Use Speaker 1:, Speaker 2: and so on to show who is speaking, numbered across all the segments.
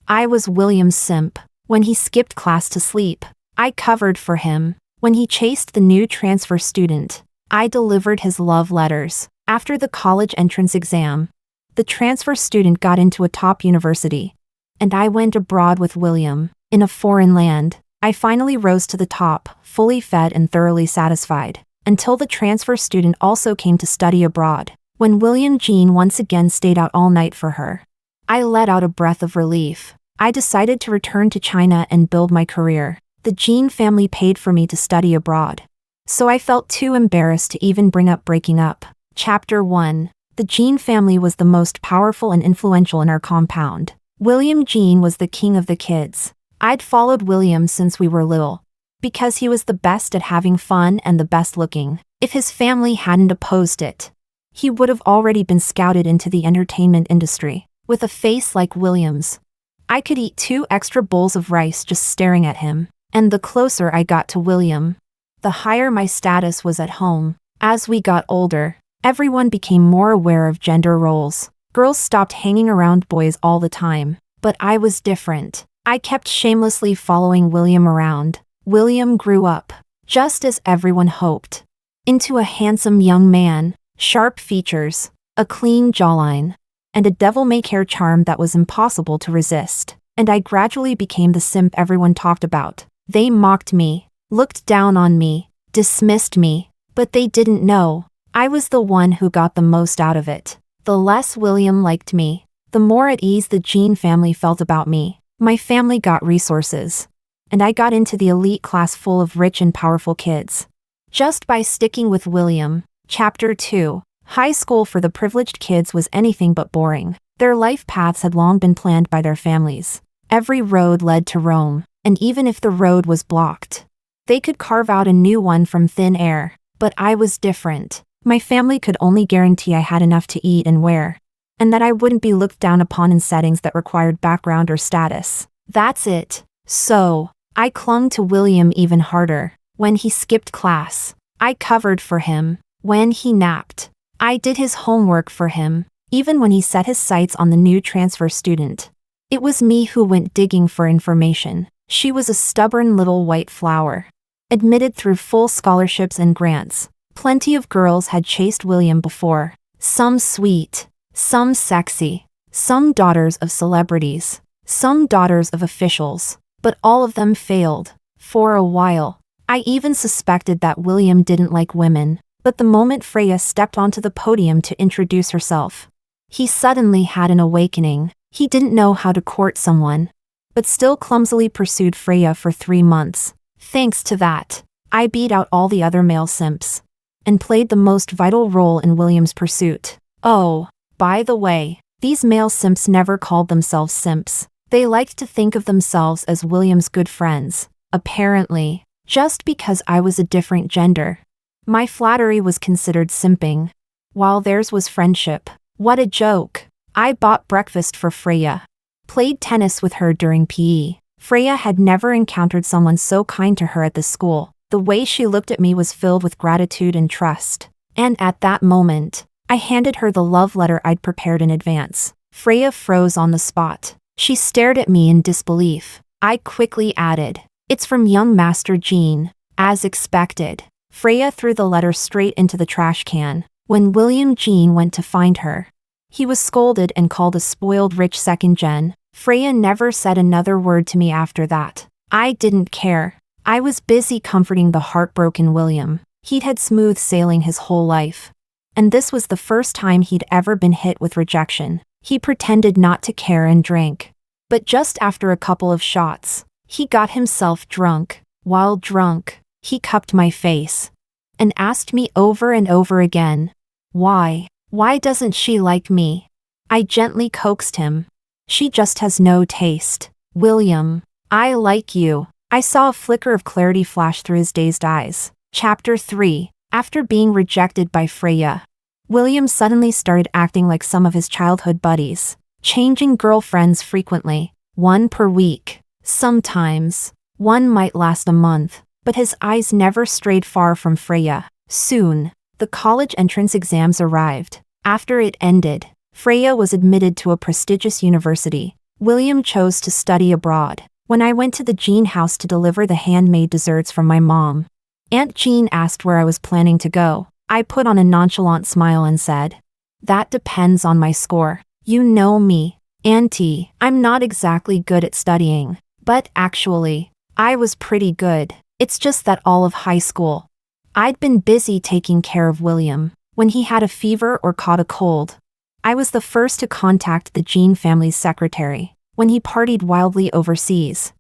Speaker 1: I was William's simp. When he skipped class to sleep, I covered for him. When he chased the new transfer student, I delivered his love letters. After the college entrance exam, the transfer student got into a top university, and I went abroad with William. In a foreign land, I finally rose to the top, fully fed and thoroughly satisfied, until the transfer student also came to study abroad. When William Jin once again stayed out all night for her, I let out a breath of relief. I decided to return to China and build my career. The Jin family paid for me to study abroad, so I felt too embarrassed to even bring up breaking up. Chapter 1. The Jin family was the most powerful and influential in our compound. William Jin was the king of the kids. I'd followed William since we were little, because he was the best at having fun and the best looking. If his family hadn't opposed it, he would have already been scouted into the entertainment industry. With a face like William's, I could eat 2 extra bowls of rice just staring at him. And the closer I got to William, the higher my status was at home. As we got older, everyone became more aware of gender roles. Girls stopped hanging around boys all the time, but I was different. I kept shamelessly following William around. William grew up, just as everyone hoped, into a handsome young man, sharp features, a clean jawline, and a devil-may-care charm that was impossible to resist. And I gradually became the simp everyone talked about. They mocked me, looked down on me, dismissed me, but they didn't know I was the one who got the most out of it. The less William liked me, the more at ease the Jin family felt about me. My family got resources, and I got into the elite class full of rich and powerful kids, just by sticking with William. Chapter 2. High school for the privileged kids was anything but boring. Their life paths had long been planned by their families. Every road led to Rome, and even if the road was blocked, they could carve out a new one from thin air. But I was different. My family could only guarantee I had enough to eat and wear, and that I wouldn't be looked down upon in settings that required background or status. That's it. So, I clung to William even harder. When he skipped class, I covered for him. When he napped, I did his homework for him. Even when he set his sights on the new transfer student, it was me who went digging for information. She was a stubborn little white flower, admitted through full scholarships and grants. Plenty of girls had chased William before. Some sweet, some sexy, some daughters of celebrities, some daughters of officials, but all of them failed. For a while, I even suspected that William didn't like women, but the moment Freya stepped onto the podium to introduce herself, he suddenly had an awakening. He didn't know how to court someone, but still clumsily pursued Freya for 3 months. Thanks to that, I beat out all the other male simps, and played the most vital role in William's pursuit. Oh, by the way, these male simps never called themselves simps. They liked to think of themselves as William's good friends. Apparently, just because I was a different gender, my flattery was considered simping, while theirs was friendship. What a joke. I bought breakfast for Freya, played tennis with her during PE. Freya had never encountered someone so kind to her at the school. The way she looked at me was filled with gratitude and trust. And at that moment, I handed her the love letter I'd prepared in advance. Freya froze on the spot. She stared at me in disbelief. I quickly added, "It's from young Master Jin." As expected, Freya threw the letter straight into the trash can. When William Jin went to find her, he was scolded and called a spoiled rich second gen. Freya never said another word to me after that. I didn't care. I was busy comforting the heartbroken William. He'd had smooth sailing his whole life, and this was the first time he'd ever been hit with rejection. He pretended not to care and drank. But just after a couple of shots, he got himself drunk. While drunk, he cupped my face and asked me over and over again, Why doesn't she like me? I gently coaxed him. She just has no taste. William, I like you. I saw a flicker of clarity flash through his dazed eyes. Chapter 3. After being rejected by Freya, William suddenly started acting like some of his childhood buddies, changing girlfriends frequently, 1 per week. Sometimes, one might last a month, but his eyes never strayed far from Freya. Soon, the college entrance exams arrived. After it ended, Freya was admitted to a prestigious university. William chose to study abroad. When I went to the Jean house to deliver the handmade desserts from my mom, Aunt Jean asked where I was planning to go. I put on a nonchalant smile and said, "That depends on my score. You know me, Auntie, I'm not exactly good at studying. But actually, I was pretty good. It's just that all of high school, I'd been busy taking care of William. When he had a fever or caught a cold, I was the first to contact the Jean family's secretary. When he partied wildly overseas,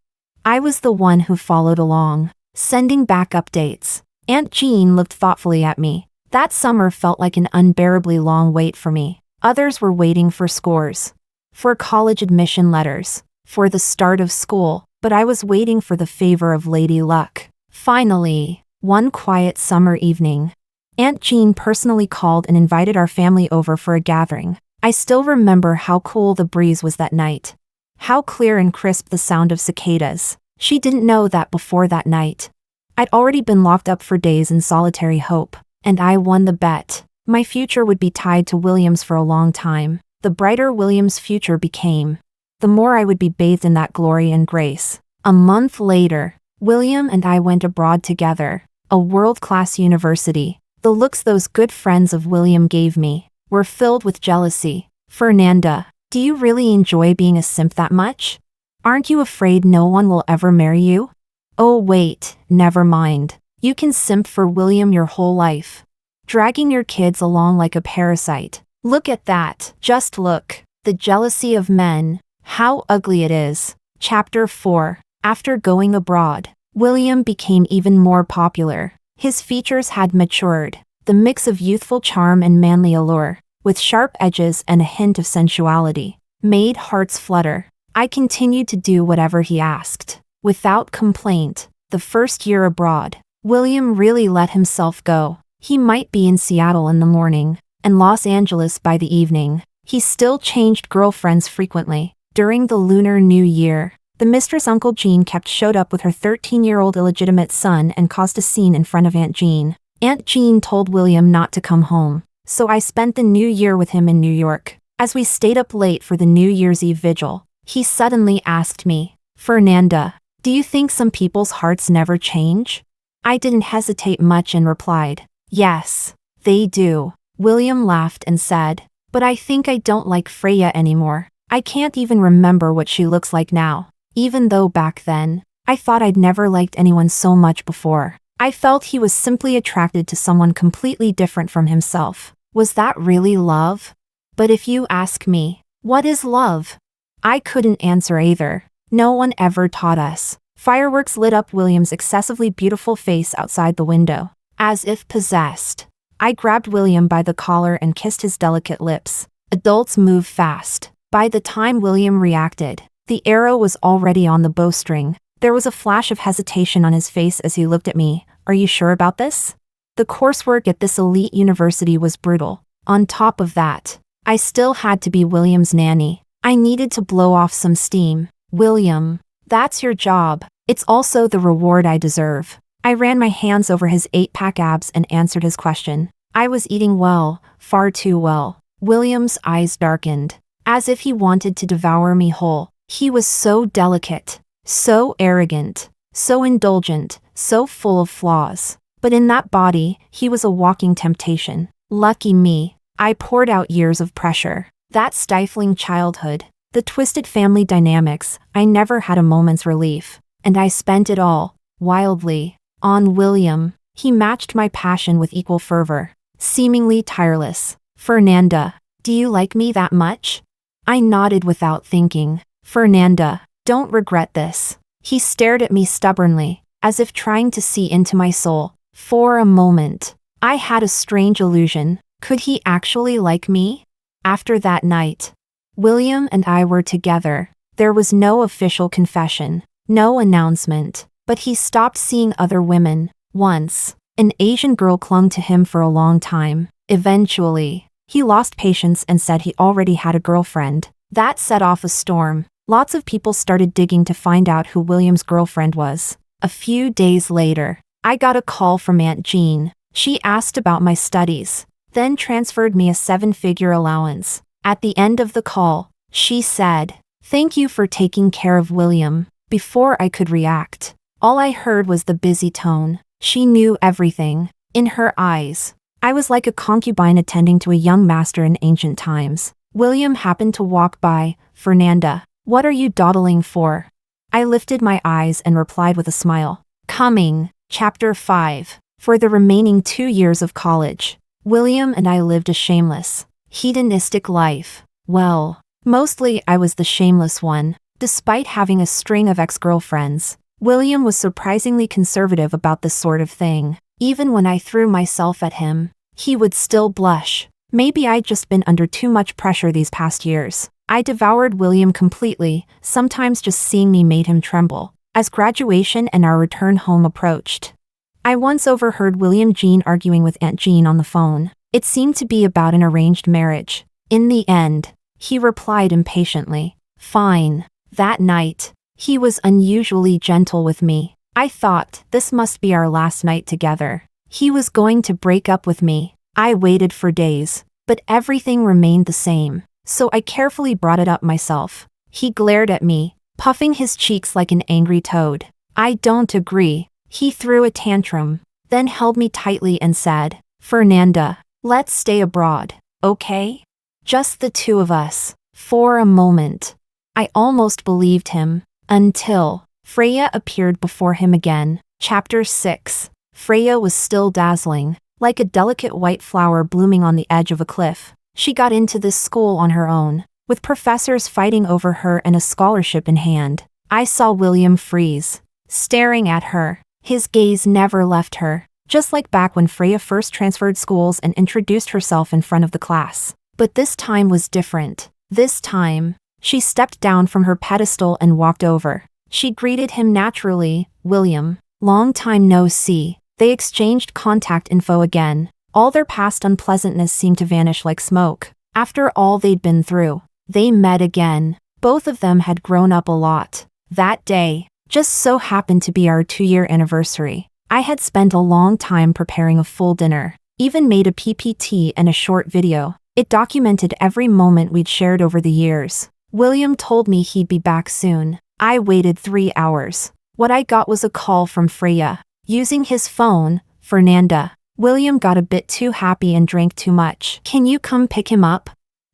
Speaker 1: I was the one who followed along, sending back updates." Aunt Jean looked thoughtfully at me. That summer felt like an unbearably long wait for me. Others were waiting for scores, for college admission letters, for the start of school, but I was waiting for the favor of Lady Luck. Finally, one quiet summer evening, Aunt Jean personally called and invited our family over for a gathering. I still remember how cool the breeze was that night, how clear and crisp the sound of cicadas. She didn't know that before that night, I'd already been locked up for days in solitary hope, and I won the bet. My future would be tied to William's for a long time. The brighter William's future became, the more I would be bathed in that glory and grace. A month later, William and I went abroad together, a world-class university. The looks those good friends of William gave me were filled with jealousy. "Fernanda, do you really enjoy being a simp that much? Aren't you afraid no one will ever marry you?" "Oh wait, never mind. You can simp for William your whole life, dragging your kids along like a parasite. Look at that. Just look. The jealousy of men. How ugly it is." Chapter 4. After going abroad, William became even more popular. His features had matured, the mix of youthful charm and manly allure, with sharp edges and a hint of sensuality, made hearts flutter. I continued to do whatever he asked, without complaint. The first year abroad, William really let himself go. He might be in Seattle in the morning, and Los Angeles by the evening. He still changed girlfriends frequently. During the Lunar New Year, the mistress Uncle Jean kept showed up with her 13-year-old illegitimate son and caused a scene in front of Aunt Jean. Aunt Jean told William not to come home, so I spent the New Year with him in New York. As we stayed up late for the New Year's Eve vigil, he suddenly asked me, "Fernanda, do you think some people's hearts never change?" I didn't hesitate much and replied, "Yes, they do." William laughed and said, "But I think I don't like Freya anymore. I can't even remember what she looks like now. Even though back then, I thought I'd never liked anyone so much before. I felt he was simply attracted to someone completely different from himself. Was that really love? But if you ask me, what is love? I couldn't answer either. No one ever taught us. Fireworks lit up William's excessively beautiful face outside the window. As if possessed, I grabbed William by the collar and kissed his delicate lips. Adults move fast. By the time William reacted, the arrow was already on the bowstring. There was a flash of hesitation on his face as he looked at me. "Are you sure about this?" The coursework at this elite university was brutal. On top of that, I still had to be William's nanny. I needed to blow off some steam. "William, that's your job. It's also the reward I deserve." I ran my hands over his 8-pack abs and answered his question. I was eating well, far too well. William's eyes darkened, as if he wanted to devour me whole. He was so delicate, so arrogant, so indulgent, so full of flaws. But in that body, he was a walking temptation. Lucky me, I poured out years of pressure. That stifling childhood, the twisted family dynamics, I never had a moment's relief. And I spent it all, wildly, on William. He matched my passion with equal fervor, seemingly tireless. "Fernanda, do you like me that much?" I nodded without thinking. "Fernanda, don't regret this." He stared at me stubbornly, as if trying to see into my soul. For a moment, I had a strange illusion. Could he actually like me? After that night, William and I were together. There was no official confession, no announcement, but he stopped seeing other women. Once, an Asian girl clung to him for a long time. Eventually, he lost patience and said he already had a girlfriend. That set off a storm. Lots of people started digging to find out who William's girlfriend was. A few days later, I got a call from Aunt Jean. She asked about my studies, then transferred me a 7-figure allowance. At the end of the call, she said, Thank you for taking care of William. Before I could react, all I heard was the busy tone. She knew everything. In her eyes, I was like a concubine attending to a young master in ancient times. William happened to walk by. Fernanda, what are you dawdling for? I lifted my eyes and replied with a smile. Coming. Chapter 5. For the remaining 2 years of college, William and I lived a shameless, hedonistic life. Well, mostly I was the shameless one. Despite having a string of ex-girlfriends, William was surprisingly conservative about this sort of thing. Even when I threw myself at him, he would still blush. Maybe I'd just been under too much pressure these past years. I devoured William completely, sometimes just seeing me made him tremble. As graduation and our return home approached, I once overheard William Jin arguing with Aunt Jean on the phone. It seemed to be about an arranged marriage. In the end, he replied impatiently, "Fine." That night, he was unusually gentle with me. I thought, this must be our last night together. He was going to break up with me. I waited for days, but everything remained the same, so I carefully brought it up myself. He glared at me, puffing his cheeks like an angry toad. I don't agree. He threw a tantrum, then held me tightly and said, Fernanda, let's stay abroad, okay? Just the two of us. For a moment, I almost believed him, until Freya appeared before him again. Chapter 6. Freya was still dazzling, like a delicate white flower blooming on the edge of a cliff. She got into this school on her own, with professors fighting over her and a scholarship in hand. I saw William freeze, staring at her. His gaze never left her, just like back when Freya first transferred schools and introduced herself in front of the class. But this time was different. This time, she stepped down from her pedestal and walked over. She greeted him naturally. William, long time no see. They exchanged contact info again. All their past unpleasantness seemed to vanish like smoke. After all they'd been through, they met again. Both of them had grown up a lot. That day just so happened to be our 2-year anniversary. I had spent a long time preparing a full dinner, even made a PPT and a short video. It documented every moment we'd shared over the years. William told me he'd be back soon. I waited 3 hours. What I got was a call from Freya. Using his phone, Fernanda, William got a bit too happy and drank too much. Can you come pick him up?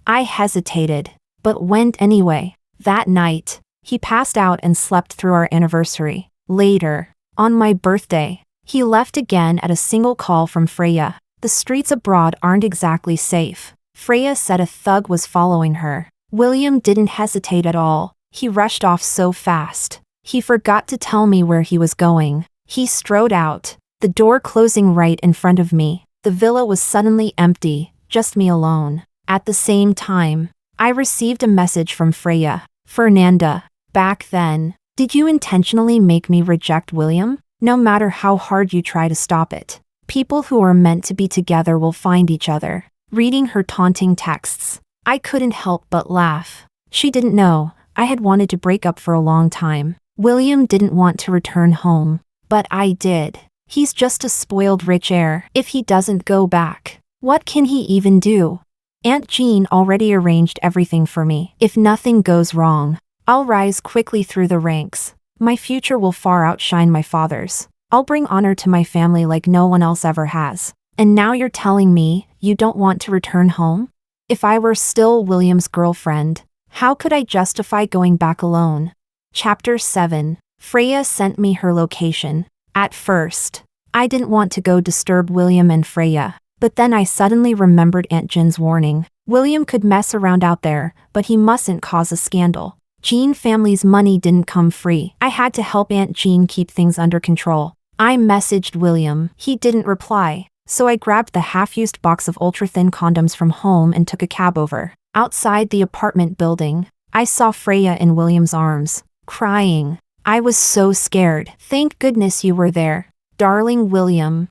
Speaker 1: I hesitated, but went anyway. That night, he passed out and slept through our anniversary. Later, on my birthday, he left again at a single call from Freya. The streets abroad aren't exactly safe. Freya said a thug was following her. William didn't hesitate at all. He rushed off so fast. He forgot to tell me where he was going. He strode out, the door closing right in front of me. The villa was suddenly empty, just me alone. At the same time, I received a message from Freya. Fernanda, back then, did you intentionally make me reject William? No matter how hard you try to stop it, people who are meant to be together will find each other. Reading her taunting texts, I couldn't help but laugh. She didn't know I had wanted to break up for a long time. William didn't want to return home, but I did. He's just a spoiled rich heir. If he doesn't go back, what can he even do? Aunt Jean already arranged everything for me. If nothing goes wrong, I'll rise quickly through the ranks. My future will far outshine my father's. I'll bring honor to my family like no one else ever has. And now you're telling me you don't want to return home? If I were still William's girlfriend, how could I justify going back alone? Chapter 7. Freya sent me her location. At first, I didn't want to go disturb William and Freya, but then I suddenly remembered Aunt Jin's warning. William could mess around out there, but he mustn't cause a scandal. Jean family's money didn't come free. I had to help Aunt Jean keep things under control. I messaged William. He didn't reply, so I grabbed the half-used box of ultra-thin condoms from home and took a cab over. Outside the apartment building, I saw Freya in William's arms, crying. I was so scared. Thank goodness you were there, darling William.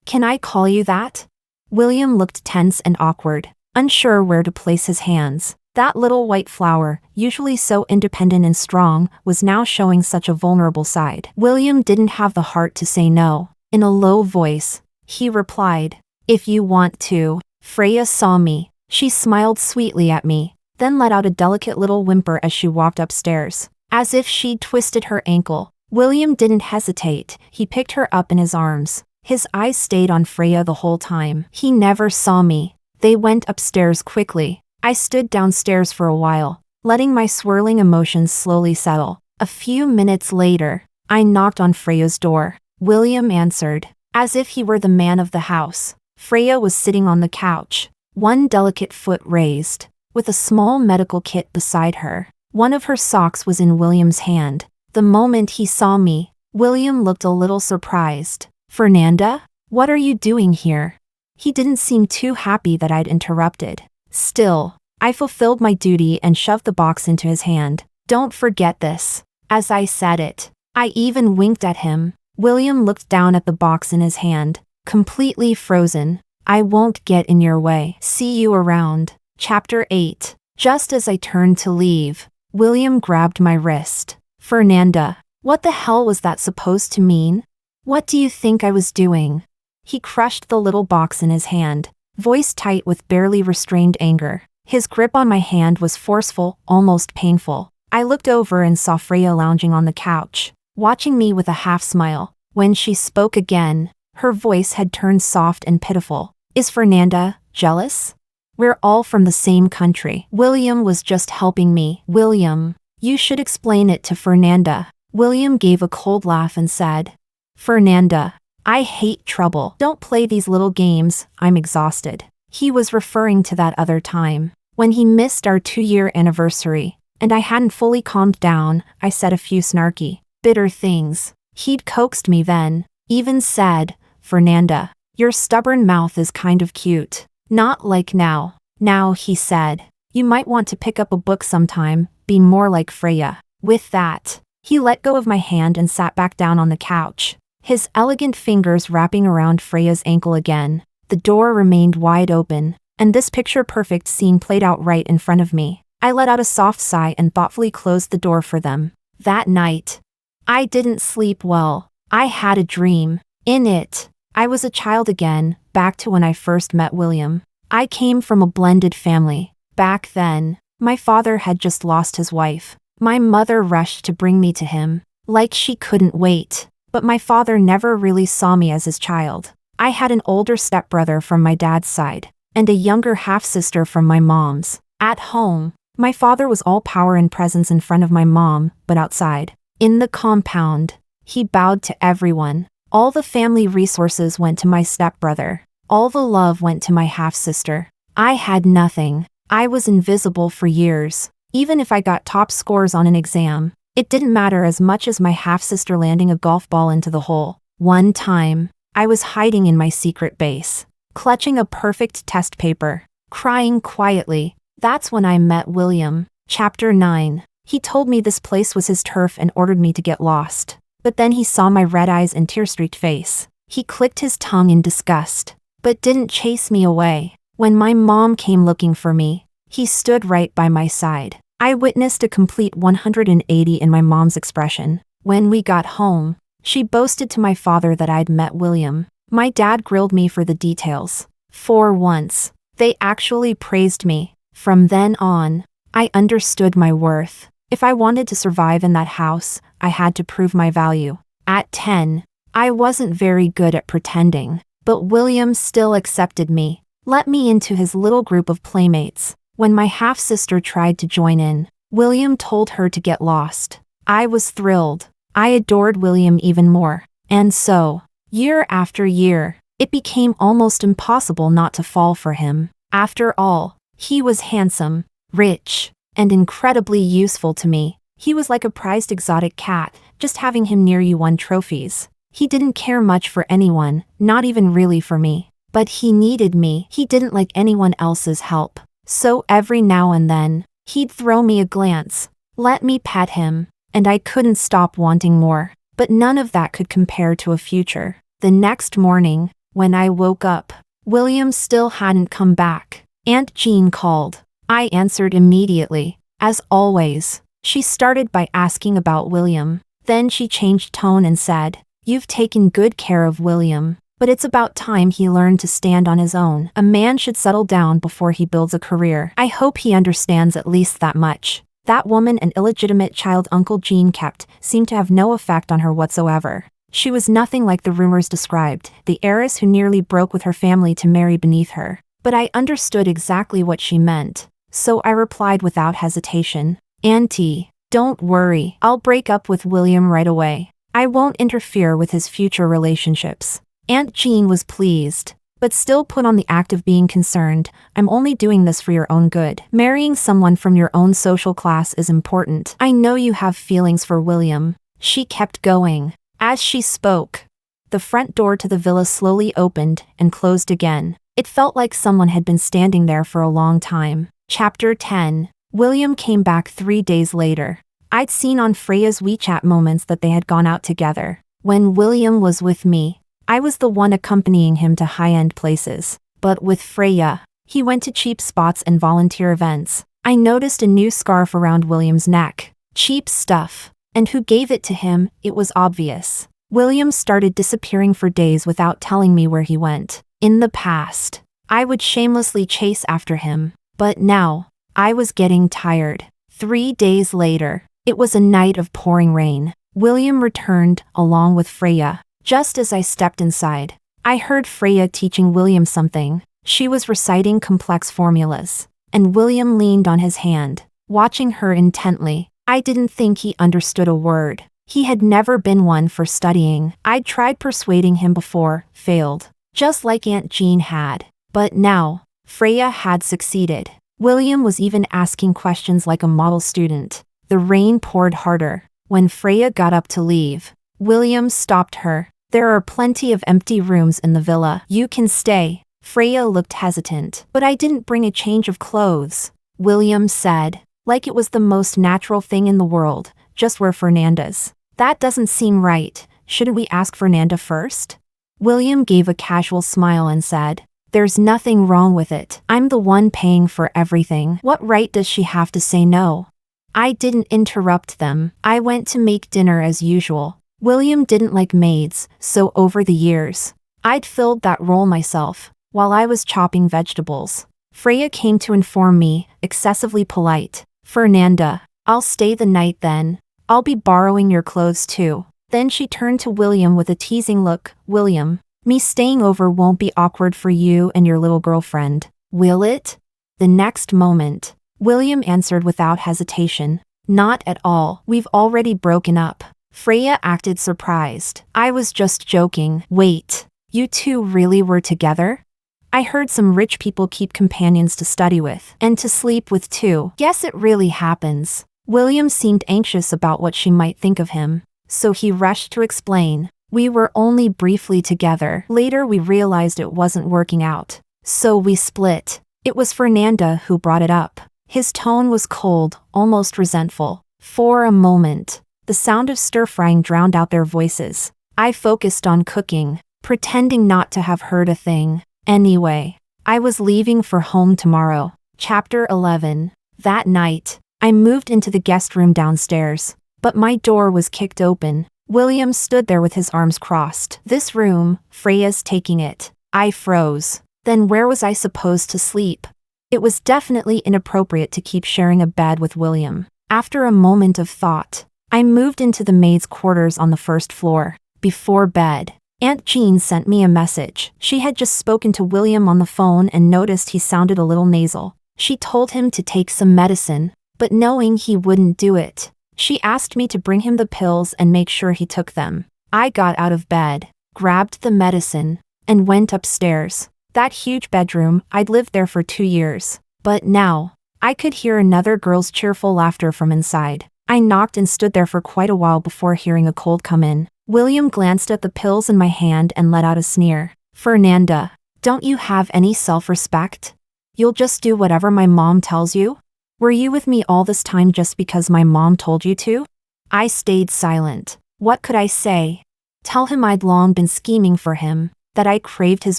Speaker 1: Can I call you that? William looked tense and awkward, unsure where to place his hands. That little white flower, usually so independent and strong, was now showing such a vulnerable side. William didn't have the heart to say no. In a low voice, he replied, "If you want to." Freya saw me. She smiled sweetly at me. then let out a delicate little whimper as she walked upstairs, as if she'd twisted her ankle. William didn't hesitate. He picked her up in his arms. His eyes stayed on Freya the whole time. He never saw me. They went upstairs quickly. I stood downstairs for a while, letting my swirling emotions slowly settle. A few minutes later, I knocked on Freya's door. William answered, as if he were the man of the house. Freya was sitting on the couch, one delicate foot raised, with a small medical kit beside her. One of her socks was in William's hand. The moment he saw me, William looked a little surprised. Fernanda? What are you doing here? He didn't seem too happy that I'd interrupted. Still, I fulfilled my duty and shoved the box into his hand. Don't forget this. As I said it, I even winked at him. William looked down at the box in his hand, completely frozen. I won't get in your way. See you around. Chapter 8. Just as I turned to leave, William grabbed my wrist. Fernanda, what the hell was that supposed to mean? What do you think I was doing? He crushed the little box in his hand, voice tight with barely restrained anger. His grip on my hand was forceful, almost painful. I looked over and saw Freya lounging on the couch, watching me with a half smile. When she spoke again, her voice had turned soft and pitiful. Is Fernanda jealous? We're all from the same country. William was just helping me. William, you should explain it to Fernanda. William gave a cold laugh and said, Fernanda, I hate trouble. Don't play these little games. I'm exhausted. He was referring to that other time, when he missed our 2-year anniversary, and I hadn't fully calmed down. I said a few snarky, bitter things. He'd coaxed me then, even said, Fernanda, your stubborn mouth is kind of cute. Not like now. Now, he said, you might want to pick up a book sometime, be more like Freya. With that, he let go of my hand and sat back down on the couch, his elegant fingers wrapping around Freya's ankle again. The door remained wide open, and this picture-perfect scene played out right in front of me. I let out a soft sigh and thoughtfully closed the door for them. That night, I didn't sleep well. I had a dream. In it, I was a child again, back to when I first met William. I came from a blended family. Back then, my father had just lost his wife. My mother rushed to bring me to him, like she couldn't wait. But my father never really saw me as his child. I had an older stepbrother from my dad's side, and a younger half-sister from my mom's. At home, my father was all power and presence in front of my mom, but outside, in the compound, he bowed to everyone. All the family resources went to my stepbrother. All the love went to my half-sister. I had nothing. I was invisible for years. Even if I got top scores on an exam, it didn't matter as much as my half-sister landing a golf ball into the hole. One time, I was hiding in my secret base, clutching a perfect test paper, crying quietly. That's when I met William. Chapter 9. He told me this place was his turf and ordered me to get lost. But then he saw my red eyes and tear-streaked face. He clicked his tongue in disgust, but didn't chase me away. When my mom came looking for me, he stood right by my side. I witnessed a complete 180 in my mom's expression. When we got home, she boasted to my father that I'd met William. My dad grilled me for the details. For once, they actually praised me. From then on, I understood my worth. If I wanted to survive in that house, I had to prove my value. At 10, I wasn't very good at pretending, but William still accepted me, let me into his little group of playmates. When my half-sister tried to join in, William told her to get lost. I was thrilled. I adored William even more. And so, year after year, it became almost impossible not to fall for him. After all, he was handsome, rich, and incredibly useful to me. He was like a prized exotic cat. Just having him near you won trophies. He didn't care much for anyone, not even really for me. But he needed me. He didn't like anyone else's help. So every now and then, he'd throw me a glance, let me pet him, and I couldn't stop wanting more. But none of that could compare to a future. The next morning, when I woke up, William still hadn't come back. Aunt Jean called. I answered immediately. As always, she started by asking about William. Then she changed tone and said, "You've taken good care of William. But it's about time he learned to stand on his own. A man should settle down before he builds a career. I hope he understands at least that much. That woman and illegitimate child Uncle Jin kept seemed to have no effect on her whatsoever. She was nothing like the rumors described, the heiress who nearly broke with her family to marry beneath her. But I understood exactly what she meant. So I replied without hesitation. Auntie, don't worry, I'll break up with William right away. I won't interfere with his future relationships. Aunt Jean was pleased, but still put on the act of being concerned. I'm only doing this for your own good. Marrying someone from your own social class is important. I know you have feelings for William. She kept going. As she spoke, the front door to the villa slowly opened and closed again. It felt like someone had been standing there for a long time. Chapter 10. William came back 3 days later. I'd seen on Freya's WeChat moments that they had gone out together. When William was with me, I was the one accompanying him to high-end places. But with Freya, he went to cheap spots and volunteer events. I noticed a new scarf around William's neck. Cheap stuff. And who gave it to him, it was obvious. William started disappearing for days without telling me where he went. In the past, I would shamelessly chase after him. But now, I was getting tired. 3 days later, it was a night of pouring rain. William returned, along with Freya. Just as I stepped inside, I heard Freya teaching William something. She was reciting complex formulas, and William leaned on his hand, watching her intently. I didn't think he understood a word. He had never been one for studying. I'd tried persuading him before, failed, just like Aunt Jean had. But now, Freya had succeeded. William was even asking questions like a model student. The rain poured harder. When Freya got up to leave, William stopped her. There are plenty of empty rooms in the villa. You can stay. Freya looked hesitant. But I didn't bring a change of clothes, William said, like it was the most natural thing in the world. Just wear Fernanda's. That doesn't seem right. Shouldn't we ask Fernanda first? William gave a casual smile and said, there's nothing wrong with it. I'm the one paying for everything. What right does she have to say no? I didn't interrupt them. I went to make dinner as usual. William didn't like maids, so over the years, I'd filled that role myself, while I was chopping vegetables. Freya came to inform me, excessively polite. Fernanda, I'll stay the night then. I'll be borrowing your clothes too. Then she turned to William with a teasing look. William, me staying over won't be awkward for you and your little girlfriend, will it? The next moment, William answered without hesitation. Not at all. We've already broken up. Freya acted surprised. I was just joking. Wait, you two really were together? I heard some rich people keep companions to study with, and to sleep with too. Guess it really happens. William seemed anxious about what she might think of him, so he rushed to explain. We were only briefly together. Later we realized it wasn't working out, so we split. It was Fernanda who brought it up. His tone was cold, almost resentful. For a moment, the sound of stir-frying drowned out their voices. I focused on cooking, pretending not to have heard a thing. Anyway, I was leaving for home tomorrow. Chapter 11. That night, I moved into the guest room downstairs, but my door was kicked open. William stood there with his arms crossed. This room, Freya's taking it. I froze. Then where was I supposed to sleep? It was definitely inappropriate to keep sharing a bed with William. After a moment of thought, I moved into the maid's quarters on the first floor. Before bed, Aunt Jean sent me a message. She had just spoken to William on the phone and noticed he sounded a little nasal. She told him to take some medicine, but knowing he wouldn't do it, she asked me to bring him the pills and make sure he took them. I got out of bed, grabbed the medicine, and went upstairs. That huge bedroom, I'd lived there for 2 years. But now, I could hear another girl's cheerful laughter from inside. I knocked and stood there for quite a while before hearing a cold come in. William glanced at the pills in my hand and let out a sneer. Fernanda, don't you have any self-respect? You'll just do whatever my mom tells you? Were you with me all this time just because my mom told you to? I stayed silent. What could I say? Tell him I'd long been scheming for him, that I craved his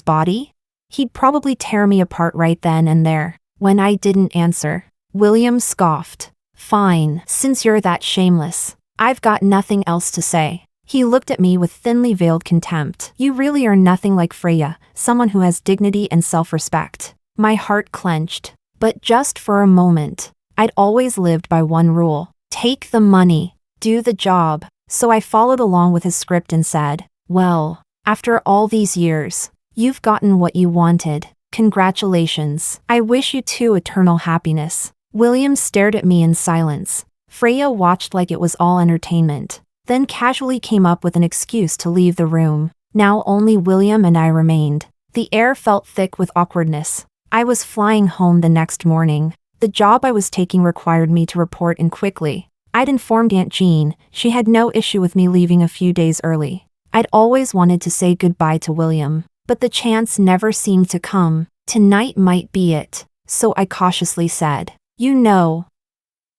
Speaker 1: body? He'd probably tear me apart right then and there. When I didn't answer, William scoffed. Fine, since you're that shameless, I've got nothing else to say. He looked at me with thinly veiled contempt. You really are nothing like Freya, someone who has dignity and self-respect. My heart clenched. But just for a moment. I'd always lived by one rule. Take the money. Do the job. So I followed along with his script and said, well, after all these years, you've gotten what you wanted. Congratulations. I wish you two eternal happiness. William stared at me in silence. Freya watched like it was all entertainment, then casually came up with an excuse to leave the room. Now only William and I remained. The air felt thick with awkwardness. I was flying home the next morning. The job I was taking required me to report in quickly. I'd informed Aunt Jean. She had no issue with me leaving a few days early. I'd always wanted to say goodbye to William, but the chance never seemed to come. Tonight might be it, so I cautiously said, you know,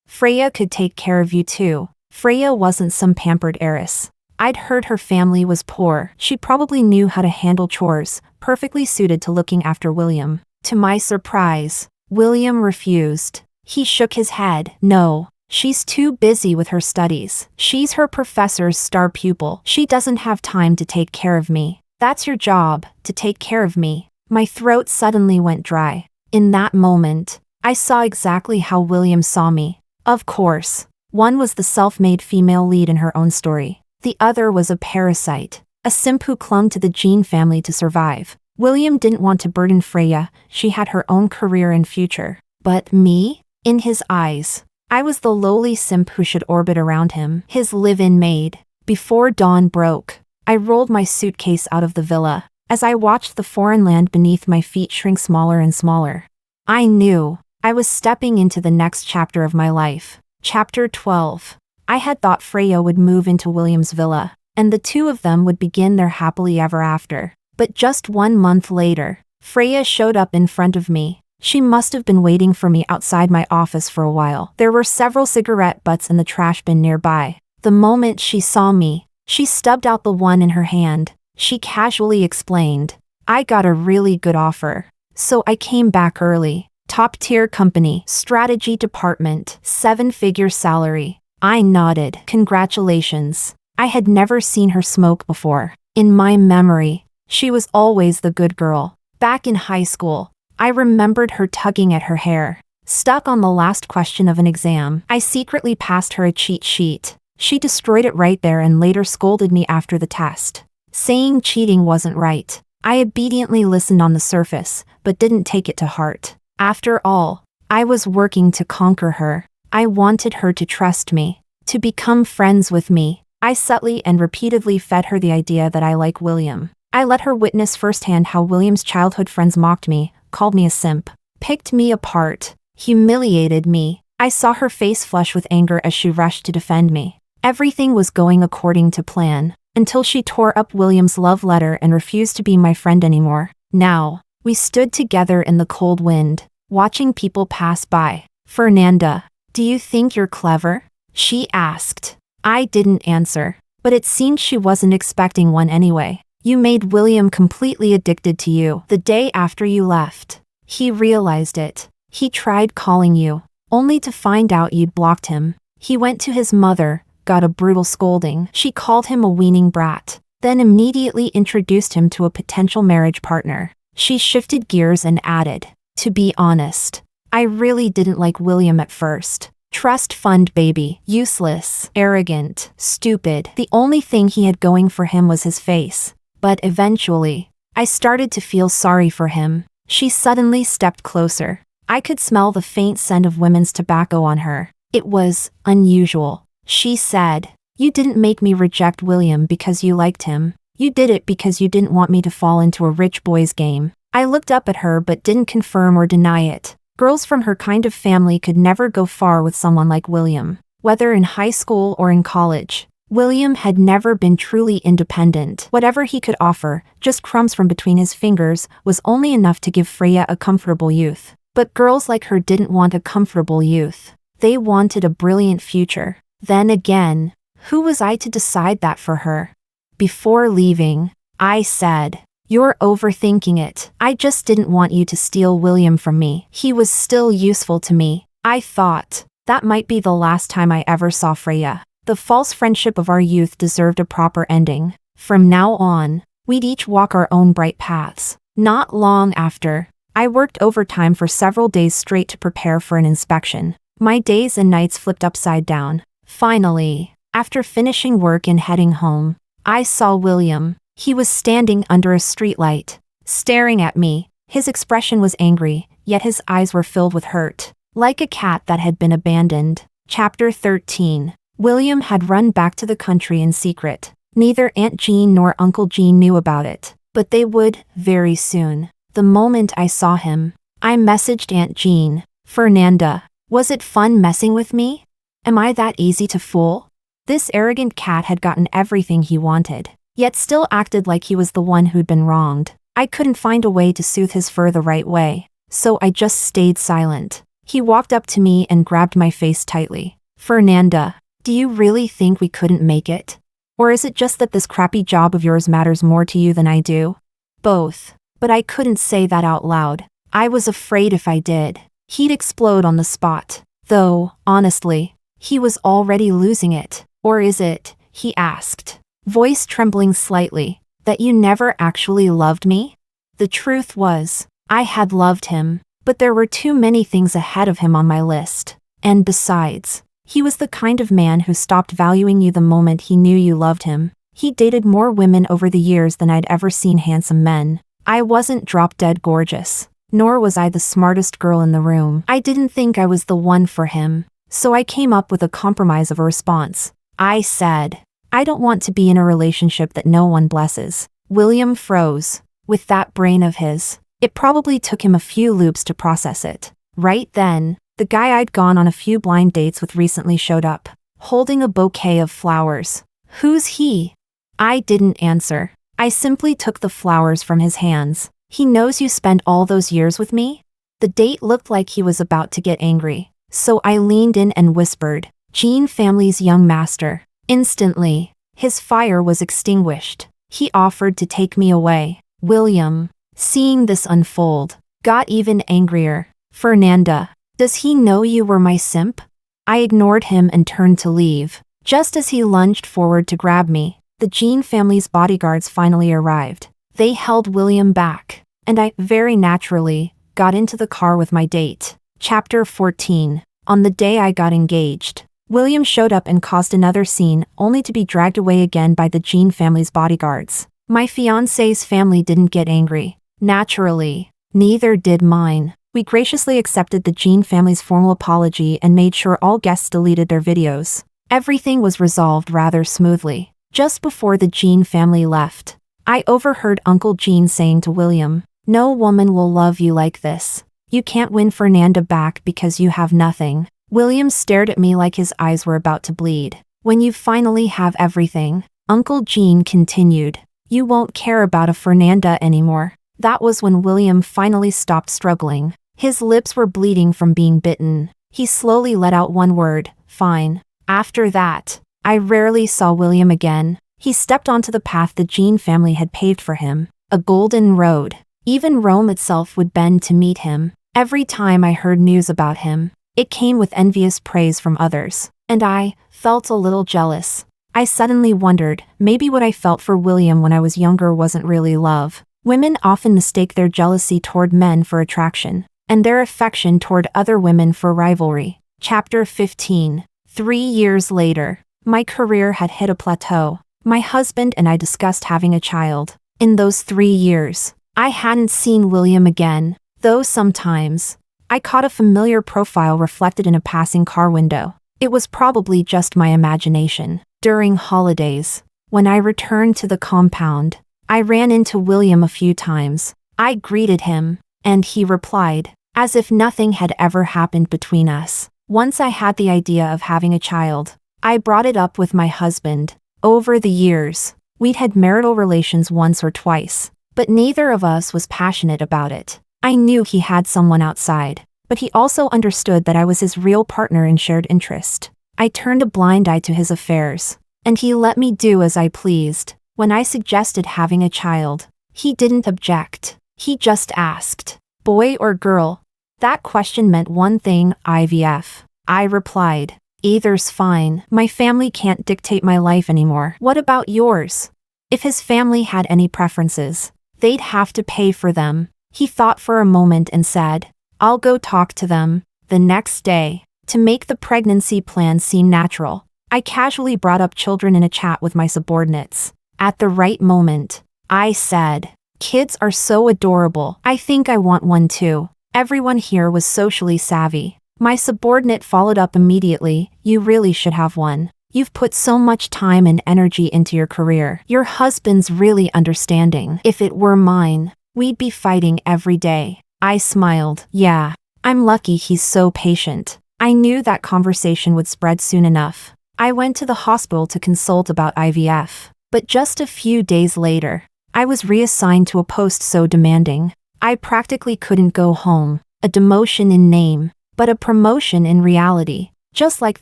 Speaker 1: Freya could take care of you too. Freya wasn't some pampered heiress. I'd heard her family was poor. She probably knew how to handle chores, perfectly suited to looking after William. To my surprise, William refused. He shook his head. No, she's too busy with her studies. She's her professor's star pupil. She doesn't have time to take care of me. That's your job, to take care of me. My throat suddenly went dry. In that moment, I saw exactly how William saw me. Of course, one was the self-made female lead in her own story. The other was a parasite, a simp who clung to the Jin family to survive. William didn't want to burden Freya. She had her own career and future. But me? In his eyes, I was the lowly simp who should orbit around him, his live-in maid. Before dawn broke, I rolled my suitcase out of the villa. As I watched the foreign land beneath my feet shrink smaller and smaller, I knew I was stepping into the next chapter of my life. Chapter 12. I had thought Freya would move into William's villa, and the two of them would begin their happily ever after. But just 1 month later, Freya showed up in front of me. She must have been waiting for me outside my office for a while. There were several cigarette butts in the trash bin nearby. The moment she saw me, she stubbed out the one in her hand. She casually explained, I got a really good offer, so I came back early. Top-tier company, strategy department, 7-figure salary. I nodded. Congratulations. I had never seen her smoke before. In my memory, she was always the good girl. Back in high school, I remembered her tugging at her hair. Stuck on the last question of an exam, I secretly passed her a cheat sheet. She destroyed it right there and later scolded me after the test, saying cheating wasn't right. I obediently listened on the surface, but didn't take it to heart. After all, I was working to conquer her. I wanted her to trust me, to become friends with me. I subtly and repeatedly fed her the idea that I like William. I let her witness firsthand how William's childhood friends mocked me, called me a simp, picked me apart, humiliated me. I saw her face flush with anger as she rushed to defend me. Everything was going according to plan, until she tore up William's love letter and refused to be my friend anymore. Now, we stood together in the cold wind, watching people pass by. Fernanda, do you think you're clever? She asked. I didn't answer, but it seemed she wasn't expecting one anyway. You made William completely addicted to you the day after you left. He realized it. He tried calling you, only to find out you'd blocked him. He went to his mother, got a brutal scolding. She called him a weaning brat, then immediately introduced him to a potential marriage partner. She shifted gears and added, to be honest, I really didn't like William at first. Trust fund baby, useless, arrogant, stupid. The only thing he had going for him was his face. But eventually, I started to feel sorry for him. She suddenly stepped closer. I could smell the faint scent of women's tobacco on her. It was unusual. She said, you didn't make me reject William because you liked him. You did it because you didn't want me to fall into a rich boy's game. I looked up at her but didn't confirm or deny it. Girls from her kind of family could never go far with someone like William. Whether in high school or in college, William had never been truly independent. Whatever he could offer, just crumbs from between his fingers, was only enough to give Freya a comfortable youth. But girls like her didn't want a comfortable youth. They wanted a brilliant future. Then again, who was I to decide that for her? Before leaving, I said, you're overthinking it. I just didn't want you to steal William from me. He was still useful to me. I thought that might be the last time I ever saw Freya. The false friendship of our youth deserved a proper ending. From now on, we'd each walk our own bright paths. Not long after, I worked overtime for several days straight to prepare for an inspection. My days and nights flipped upside down. Finally, after finishing work and heading home, I saw William. He was standing under a streetlight, staring at me. His expression was angry, yet his eyes were filled with hurt, like a cat that had been abandoned. Chapter 13. William had run back to the country in secret. Neither Aunt Jean nor Uncle Jean knew about it, but they would, very soon. The moment I saw him, I messaged Aunt Jean. "Fernanda, was it fun messing with me? Am I that easy to fool?" This arrogant cat had gotten everything he wanted, yet still acted like he was the one who'd been wronged. I couldn't find a way to soothe his fur the right way, so I just stayed silent. He walked up to me and grabbed my face tightly. "Fernanda, do you really think we couldn't make it? Or is it just that this crappy job of yours matters more to you than I do?" "Both." But I couldn't say that out loud. I was afraid if I did, he'd explode on the spot. Though, honestly, he was already losing it. "Or is it," he asked, voice trembling slightly, "that you never actually loved me?" The truth was, I had loved him, but there were too many things ahead of him on my list. And besides, he was the kind of man who stopped valuing you the moment he knew you loved him. He dated more women over the years than I'd ever seen handsome men. I wasn't drop-dead gorgeous, nor was I the smartest girl in the room. I didn't think I was the one for him, so I came up with a compromise of a response. I said, "I don't want to be in a relationship that no one blesses." William froze. With that brain of his, it probably took him a few loops to process it. Right then, the guy I'd gone on a few blind dates with recently showed up, holding a bouquet of flowers. "Who's he?" I didn't answer. I simply took the flowers from his hands. "He knows you spent all those years with me?" The date looked like he was about to get angry, so I leaned in and whispered, "Jean family's young master." Instantly, his fire was extinguished. He offered to take me away. William, seeing this unfold, got even angrier. "Fernanda, does he know you were my simp?" I ignored him and turned to leave. Just as he lunged forward to grab me, the Jean family's bodyguards finally arrived. They held William back, and I, very naturally, got into the car with my date. Chapter 14. On the day I got engaged, William showed up and caused another scene, only to be dragged away again by the Jean family's bodyguards. My fiancé's family didn't get angry. Naturally, neither did mine. We graciously accepted the Jean family's formal apology and made sure all guests deleted their videos. Everything was resolved rather smoothly. Just before the Jean family left, I overheard Uncle Jean saying to William, "No woman will love you like this. You can't win Fernanda back because you have nothing." William stared at me like his eyes were about to bleed. "When you finally have everything," Uncle Jean continued, "you won't care about a Fernanda anymore." That was when William finally stopped struggling. His lips were bleeding from being bitten. He slowly let out one word, "Fine." After that, I rarely saw William again. He stepped onto the path the Jean family had paved for him, a golden road. Even Rome itself would bend to meet him. Every time I heard news about him, it came with envious praise from others, and I felt a little jealous. I suddenly wondered, maybe what I felt for William when I was younger wasn't really love. Women often mistake their jealousy toward men for attraction, and their affection toward other women for rivalry. Chapter 15. 3 years later, my career had hit a plateau. My husband and I discussed having a child. In those 3 years, I hadn't seen William again, though sometimes I caught a familiar profile reflected in a passing car window. It was probably just my imagination. During holidays, when I returned to the compound, I ran into William a few times. I greeted him, and he replied, as if nothing had ever happened between us. Once I had the idea of having a child, I brought it up with my husband. Over the years, we'd had marital relations once or twice, but neither of us was passionate about it. I knew he had someone outside, but he also understood that I was his real partner in shared interest. I turned a blind eye to his affairs, and he let me do as I pleased. When I suggested having a child, he didn't object. He just asked, "Boy or girl?" That question meant one thing, IVF. I replied, Either's fine. My family can't dictate my life anymore. What about yours? If his family had any preferences, they'd have to pay for them. He thought for a moment and said, I'll go talk to them. The next day, to make the pregnancy plan seem natural, I casually brought up children in a chat with my subordinates. At the right moment, I said, kids are so adorable. I think I want one too. Everyone here was socially savvy. My subordinate followed up immediately, you really should have one. You've put so much time and energy into your career. Your husband's really understanding. If it were mine, we'd be fighting every day. I smiled. Yeah, I'm lucky he's so patient. I knew that conversation would spread soon enough. I went to the hospital to consult about IVF, but just a few days later, I was reassigned to a post so demanding, I practically couldn't go home. A demotion in name, but a promotion in reality. Just like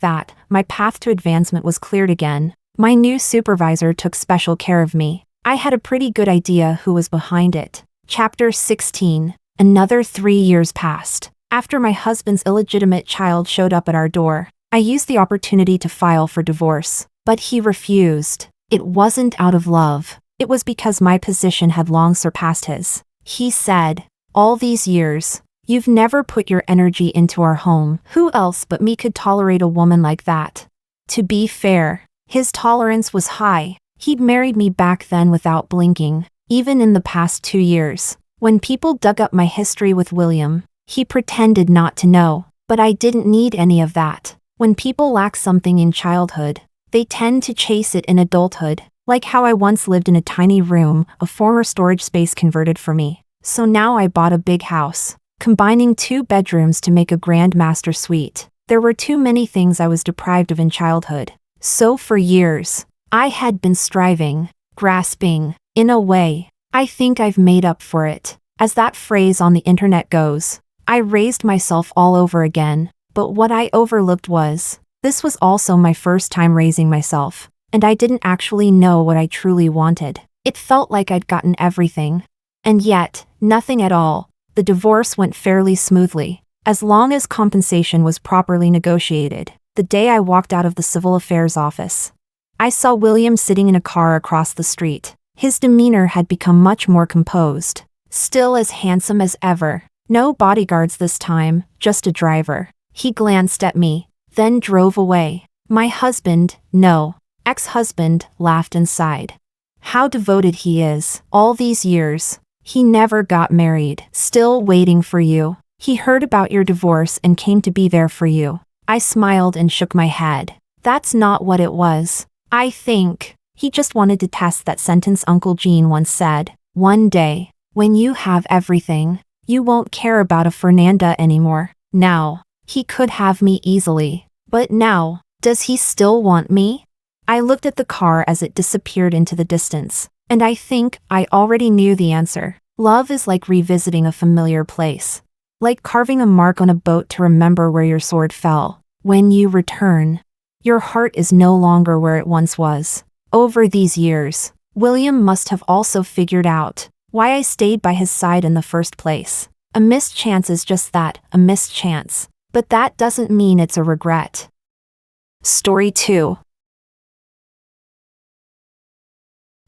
Speaker 1: that, my path to advancement was cleared again. My new supervisor took special care of me. I had a pretty good idea who was behind it. Chapter 16. Another 3 years passed. After my husband's illegitimate child showed up at our door, I used the opportunity to file for divorce. But he refused. It wasn't out of love. It was because my position had long surpassed his. He said, all these years, you've never put your energy into our home. Who else but me could tolerate a woman like that? To be fair, his tolerance was high. He'd married me back then without blinking. Even in the past 2 years, when people dug up my history with William, he pretended not to know. But I didn't need any of that. When people lack something in childhood, they tend to chase it in adulthood. Like how I once lived in a tiny room, a former storage space converted for me. So now I bought a big house, combining 2 bedrooms to make a grand master suite. There were too many things I was deprived of in childhood. So for years, I had been striving, grasping. In a way, I think I've made up for it. As that phrase on the internet goes, I raised myself all over again. But what I overlooked was, this was also my first time raising myself, and I didn't actually know what I truly wanted. It felt like I'd gotten everything. And yet, nothing at all. The divorce went fairly smoothly, as long as compensation was properly negotiated. The day I walked out of the civil affairs office, I saw William sitting in a car across the street. His demeanor had become much more composed. Still as handsome as ever. No bodyguards this time, just a driver. He glanced at me, then drove away. My husband, no, ex-husband, laughed and sighed. How devoted he is. All these years, he never got married. Still waiting for you. He heard about your divorce and came to be there for you. I smiled and shook my head. That's not what it was. I think he just wanted to test that sentence Uncle Jin once said. One day, when you have everything, you won't care about a Fernanda anymore. Now, he could have me easily. But now, does he still want me? I looked at the car as it disappeared into the distance, and I think I already knew the answer. Love is like revisiting a familiar place. Like carving a mark on a boat to remember where your sword fell. When you return, your heart is no longer where it once was. Over these years, William must have also figured out why I stayed by his side in the first place. A missed chance is just that, a missed chance. But that doesn't mean it's a regret. Story 2.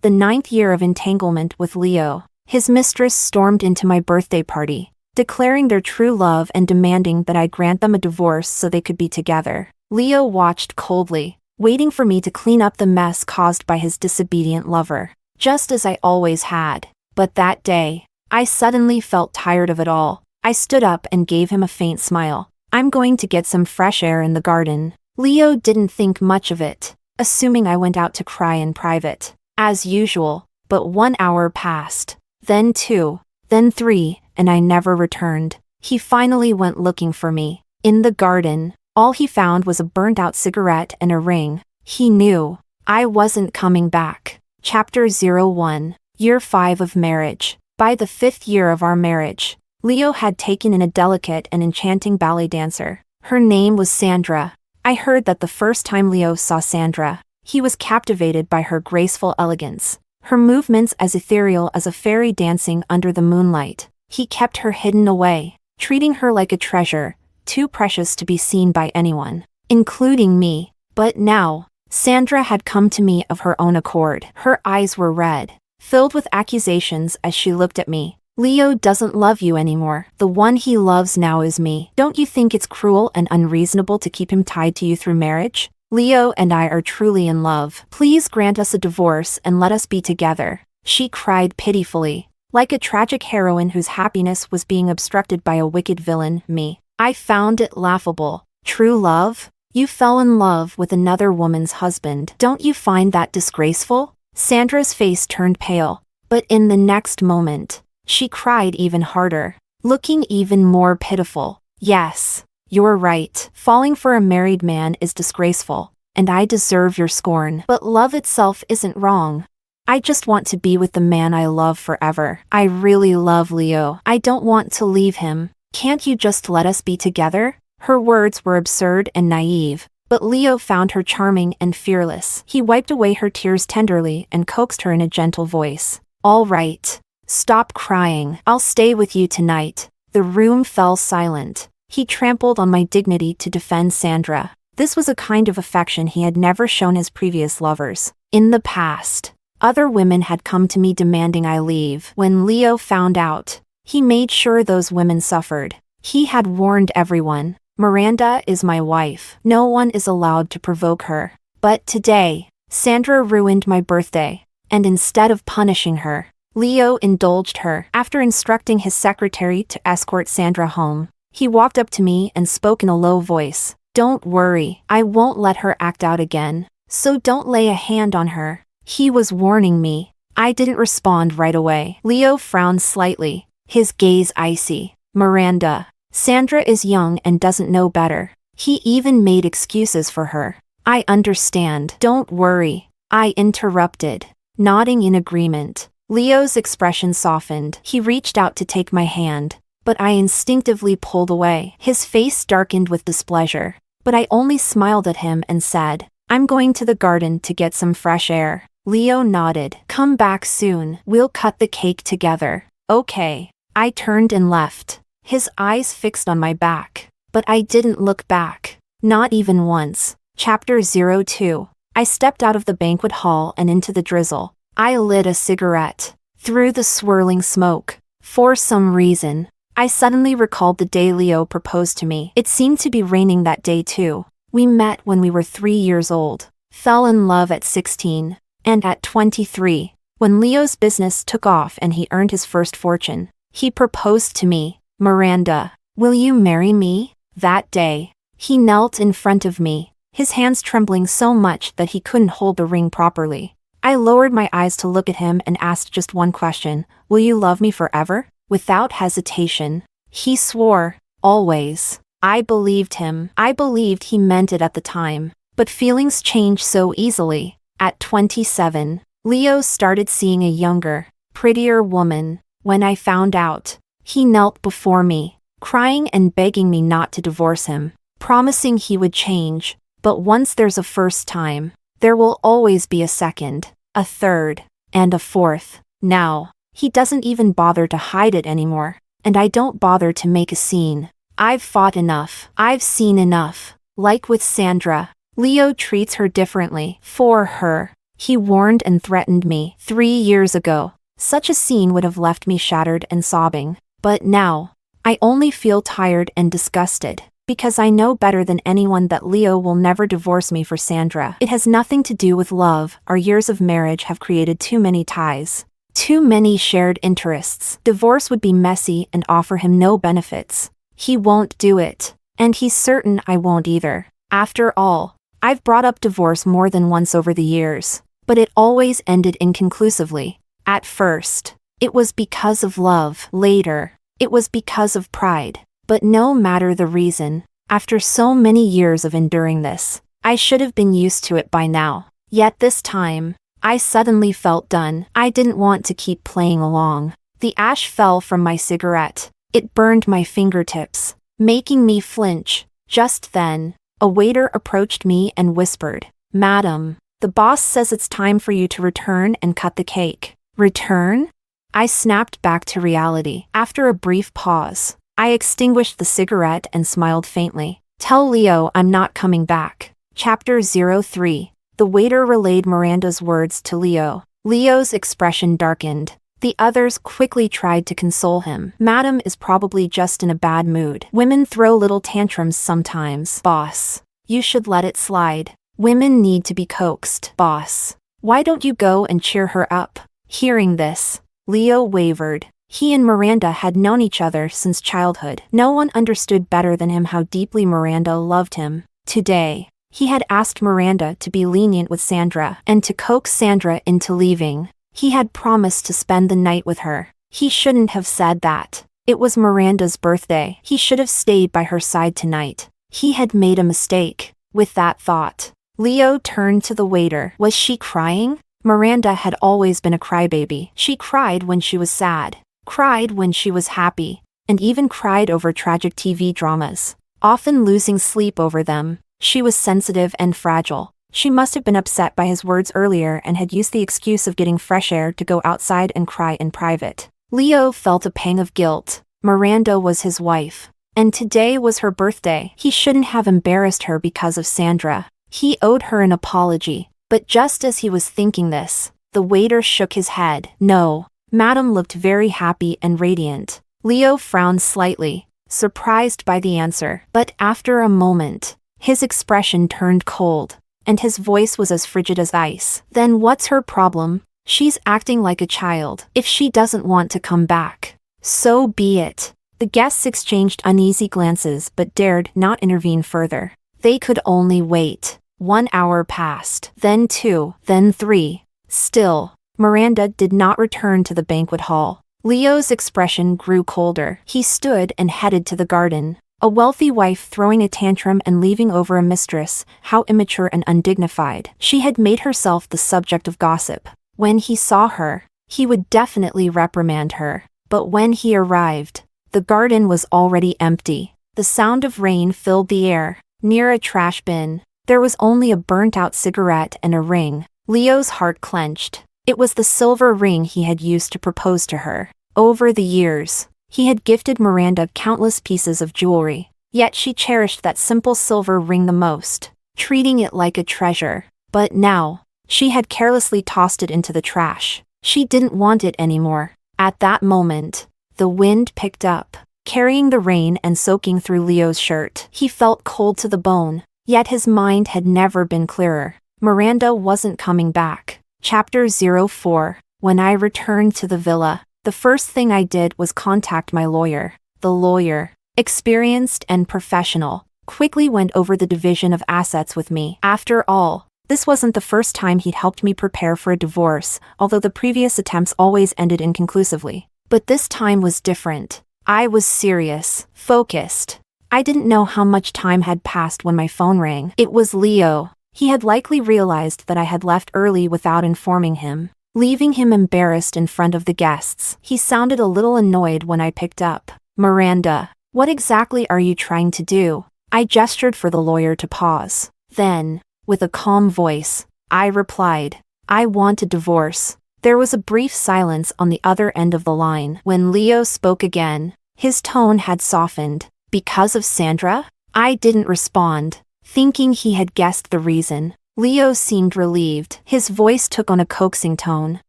Speaker 1: The 9th year of entanglement with Leo, his mistress stormed into my birthday party, declaring their true love and demanding that I grant them a divorce so they could be together. Leo watched coldly, waiting for me to clean up the mess caused by his disobedient lover, just as I always had. But that day, I suddenly felt tired of it all. I stood up and gave him a faint smile. I'm going to get some fresh air in the garden. Leo didn't think much of it, assuming I went out to cry in private, as usual. But 1 hour passed, then 2, then 3, and I never returned. He finally went looking for me. In the garden, all he found was a burnt-out cigarette and a ring. He knew I wasn't coming back. Chapter 01. Year 5 of marriage. By the 5th year of our marriage, Leo had taken in a delicate and enchanting ballet dancer. Her name was Sandra. I heard that the first time Leo saw Sandra, he was captivated by her graceful elegance, her movements as ethereal as a fairy dancing under the moonlight. He kept her hidden away, treating her like a treasure, too precious to be seen by anyone. including me. But now, Sandra had come to me of her own accord. Her eyes were red, filled with accusations as she looked at me. Leo doesn't love you anymore. The one he loves now is me. Don't you think it's cruel and unreasonable to keep him tied to you through marriage? Leo and I are truly in love. Please grant us a divorce and let us be together. She cried pitifully, like a tragic heroine whose happiness was being obstructed by a wicked villain, me. I found it laughable. True love? You fell in love with another woman's husband. Don't you find that disgraceful? Sandra's face turned pale, but in the next moment, she cried even harder, looking even more pitiful. Yes, you're right. Falling for a married man is disgraceful, and I deserve your scorn. But love itself isn't wrong. I just want to be with the man I love forever. I really love Leo. I don't want to leave him. Can't you just let us be together? Her words were absurd and naive, but Leo found her charming and fearless. He wiped away her tears tenderly and coaxed her in a gentle voice. All right. Stop crying. I'll stay with you tonight. The room fell silent. He trampled on my dignity to defend Sandra. This was a kind of affection he had never shown his previous lovers. In the past, other women had come to me demanding I leave. When Leo found out, he made sure those women suffered. He had warned everyone. Miranda is my wife. No one is allowed to provoke her. But today, Sandra ruined my birthday, and instead of punishing her, Leo indulged her. After instructing his secretary to escort Sandra home, he walked up to me and spoke in a low voice. Don't worry, I won't let her act out again, so don't lay a hand on her. He was warning me. I didn't respond right away. Leo frowned slightly, his gaze icy. Miranda, Sandra is young and doesn't know better. He even made excuses for her. I understand. Don't worry, I interrupted, nodding in agreement. Leo's expression softened. He reached out to take my hand, but I instinctively pulled away. His face darkened with displeasure, but I only smiled at him and said, I'm going to the garden to get some fresh air. Leo nodded. Come back soon. We'll cut the cake together. Okay. I turned and left, his eyes fixed on my back, but I didn't look back. Not even once. Chapter 02. I stepped out of the banquet hall and into the drizzle. I lit a cigarette. Through the swirling smoke, for some reason, I suddenly recalled the day Leo proposed to me. It seemed to be raining that day too. We met when we were 3 years old, fell in love at 16, and at 23, when Leo's business took off and he earned his first fortune, he proposed to me. Miranda, will you marry me? That day, he knelt in front of me, his hands trembling so much that he couldn't hold the ring properly. I lowered my eyes to look at him and asked just one question. Will you love me forever? Without hesitation, he swore, always. I believed him. I believed he meant it at the time. But feelings change so easily. At 27, Leo started seeing a younger, prettier woman. When I found out, he knelt before me, crying and begging me not to divorce him, promising he would change. But once there's a first time, there will always be a second, a third, and a fourth. Now, he doesn't even bother to hide it anymore, and I don't bother to make a scene. I've fought enough. I've seen enough. Like with Sandra, Leo treats her differently. For her, he warned and threatened me 3 years ago. Such a scene would have left me shattered and sobbing. But now, I only feel tired and disgusted, because I know better than anyone that Leo will never divorce me for Sandra. It has nothing to do with love. Our years of marriage have created too many ties, too many shared interests. Divorce would be messy and offer him no benefits. He won't do it, and he's certain I won't either. After all, I've brought up divorce more than once over the years, but it always ended inconclusively. At first, it was because of love. Later, it was because of pride. But no matter the reason, after so many years of enduring this, I should have been used to it by now. Yet this time, I suddenly felt done. I didn't want to keep playing along. The ash fell from my cigarette. It burned my fingertips, making me flinch. Just then, a waiter approached me and whispered, "Madam, the boss says it's time for you to return and cut the cake." Return? I snapped back to reality. After a brief pause, I extinguished the cigarette and smiled faintly. Tell Leo I'm not coming back. Chapter 03. The waiter relayed Miranda's words to Leo. Leo's expression darkened. The others quickly tried to console him. Madam is probably just in a bad mood. Women throw little tantrums sometimes, boss. You should let it slide. Women need to be coaxed, boss. Why don't you go and cheer her up? Hearing this, Leo wavered. He and Miranda had known each other since childhood. No one understood better than him how deeply Miranda loved him. Today, he had asked Miranda to be lenient with Sandra and to coax Sandra into leaving. He had promised to spend the night with her. He shouldn't have said that. It was Miranda's birthday. He should have stayed by her side tonight. He had made a mistake. With that thought, Leo turned to the waiter. Was she crying? Miranda had always been a crybaby. She cried when she was sad, cried when she was happy, and even cried over tragic TV dramas, often losing sleep over them. She was sensitive and fragile. She must have been upset by his words earlier and had used the excuse of getting fresh air to go outside and cry in private. Leo felt a pang of guilt. Miranda was his wife, and today was her birthday. He shouldn't have embarrassed her because of Sandra. He owed her an apology. But just as he was thinking this, the waiter shook his head. No. Madam looked very happy and radiant. Leo frowned slightly, surprised by the answer. But after a moment, his expression turned cold, and his voice was as frigid as ice. Then what's her problem? She's acting like a child. If she doesn't want to come back, so be it. The guests exchanged uneasy glances but dared not intervene further. They could only wait. 1 hour passed, then 2, then 3. Still, Miranda did not return to the banquet hall. Leo's expression grew colder. He stood and headed to the garden. A wealthy wife throwing a tantrum and leaving over a mistress, how immature and undignified. She had made herself the subject of gossip. When he saw her, he would definitely reprimand her. But when he arrived, the garden was already empty. The sound of rain filled the air. Near a trash bin, there was only a burnt-out cigarette and a ring. Leo's heart clenched. It was the silver ring he had used to propose to her. Over the years, he had gifted Miranda countless pieces of jewelry, yet she cherished that simple silver ring the most, treating it like a treasure. But now, she had carelessly tossed it into the trash. She didn't want it anymore. At that moment, the wind picked up, carrying the rain and soaking through Leo's shirt. He felt cold to the bone, yet his mind had never been clearer. Miranda wasn't coming back. Chapter 04. When I returned to the villa, the first thing I did was contact my lawyer. The lawyer, experienced and professional, quickly went over the division of assets with me. After all, this wasn't the first time he'd helped me prepare for a divorce, although the previous attempts always ended inconclusively. But this time was different. I was serious, focused. I didn't know how much time had passed when my phone rang. It was Leo. He had likely realized that I had left early without informing him, leaving him embarrassed in front of the guests. He sounded a little annoyed when I picked up. Miranda, what exactly are you trying to do? I gestured for the lawyer to pause. Then, with a calm voice, I replied, I want a divorce. There was a brief silence on the other end of the line. When Leo spoke again, his tone had softened. Because of Sandra? I didn't respond, thinking he had guessed the reason. Leo seemed relieved. His voice took on a coaxing tone.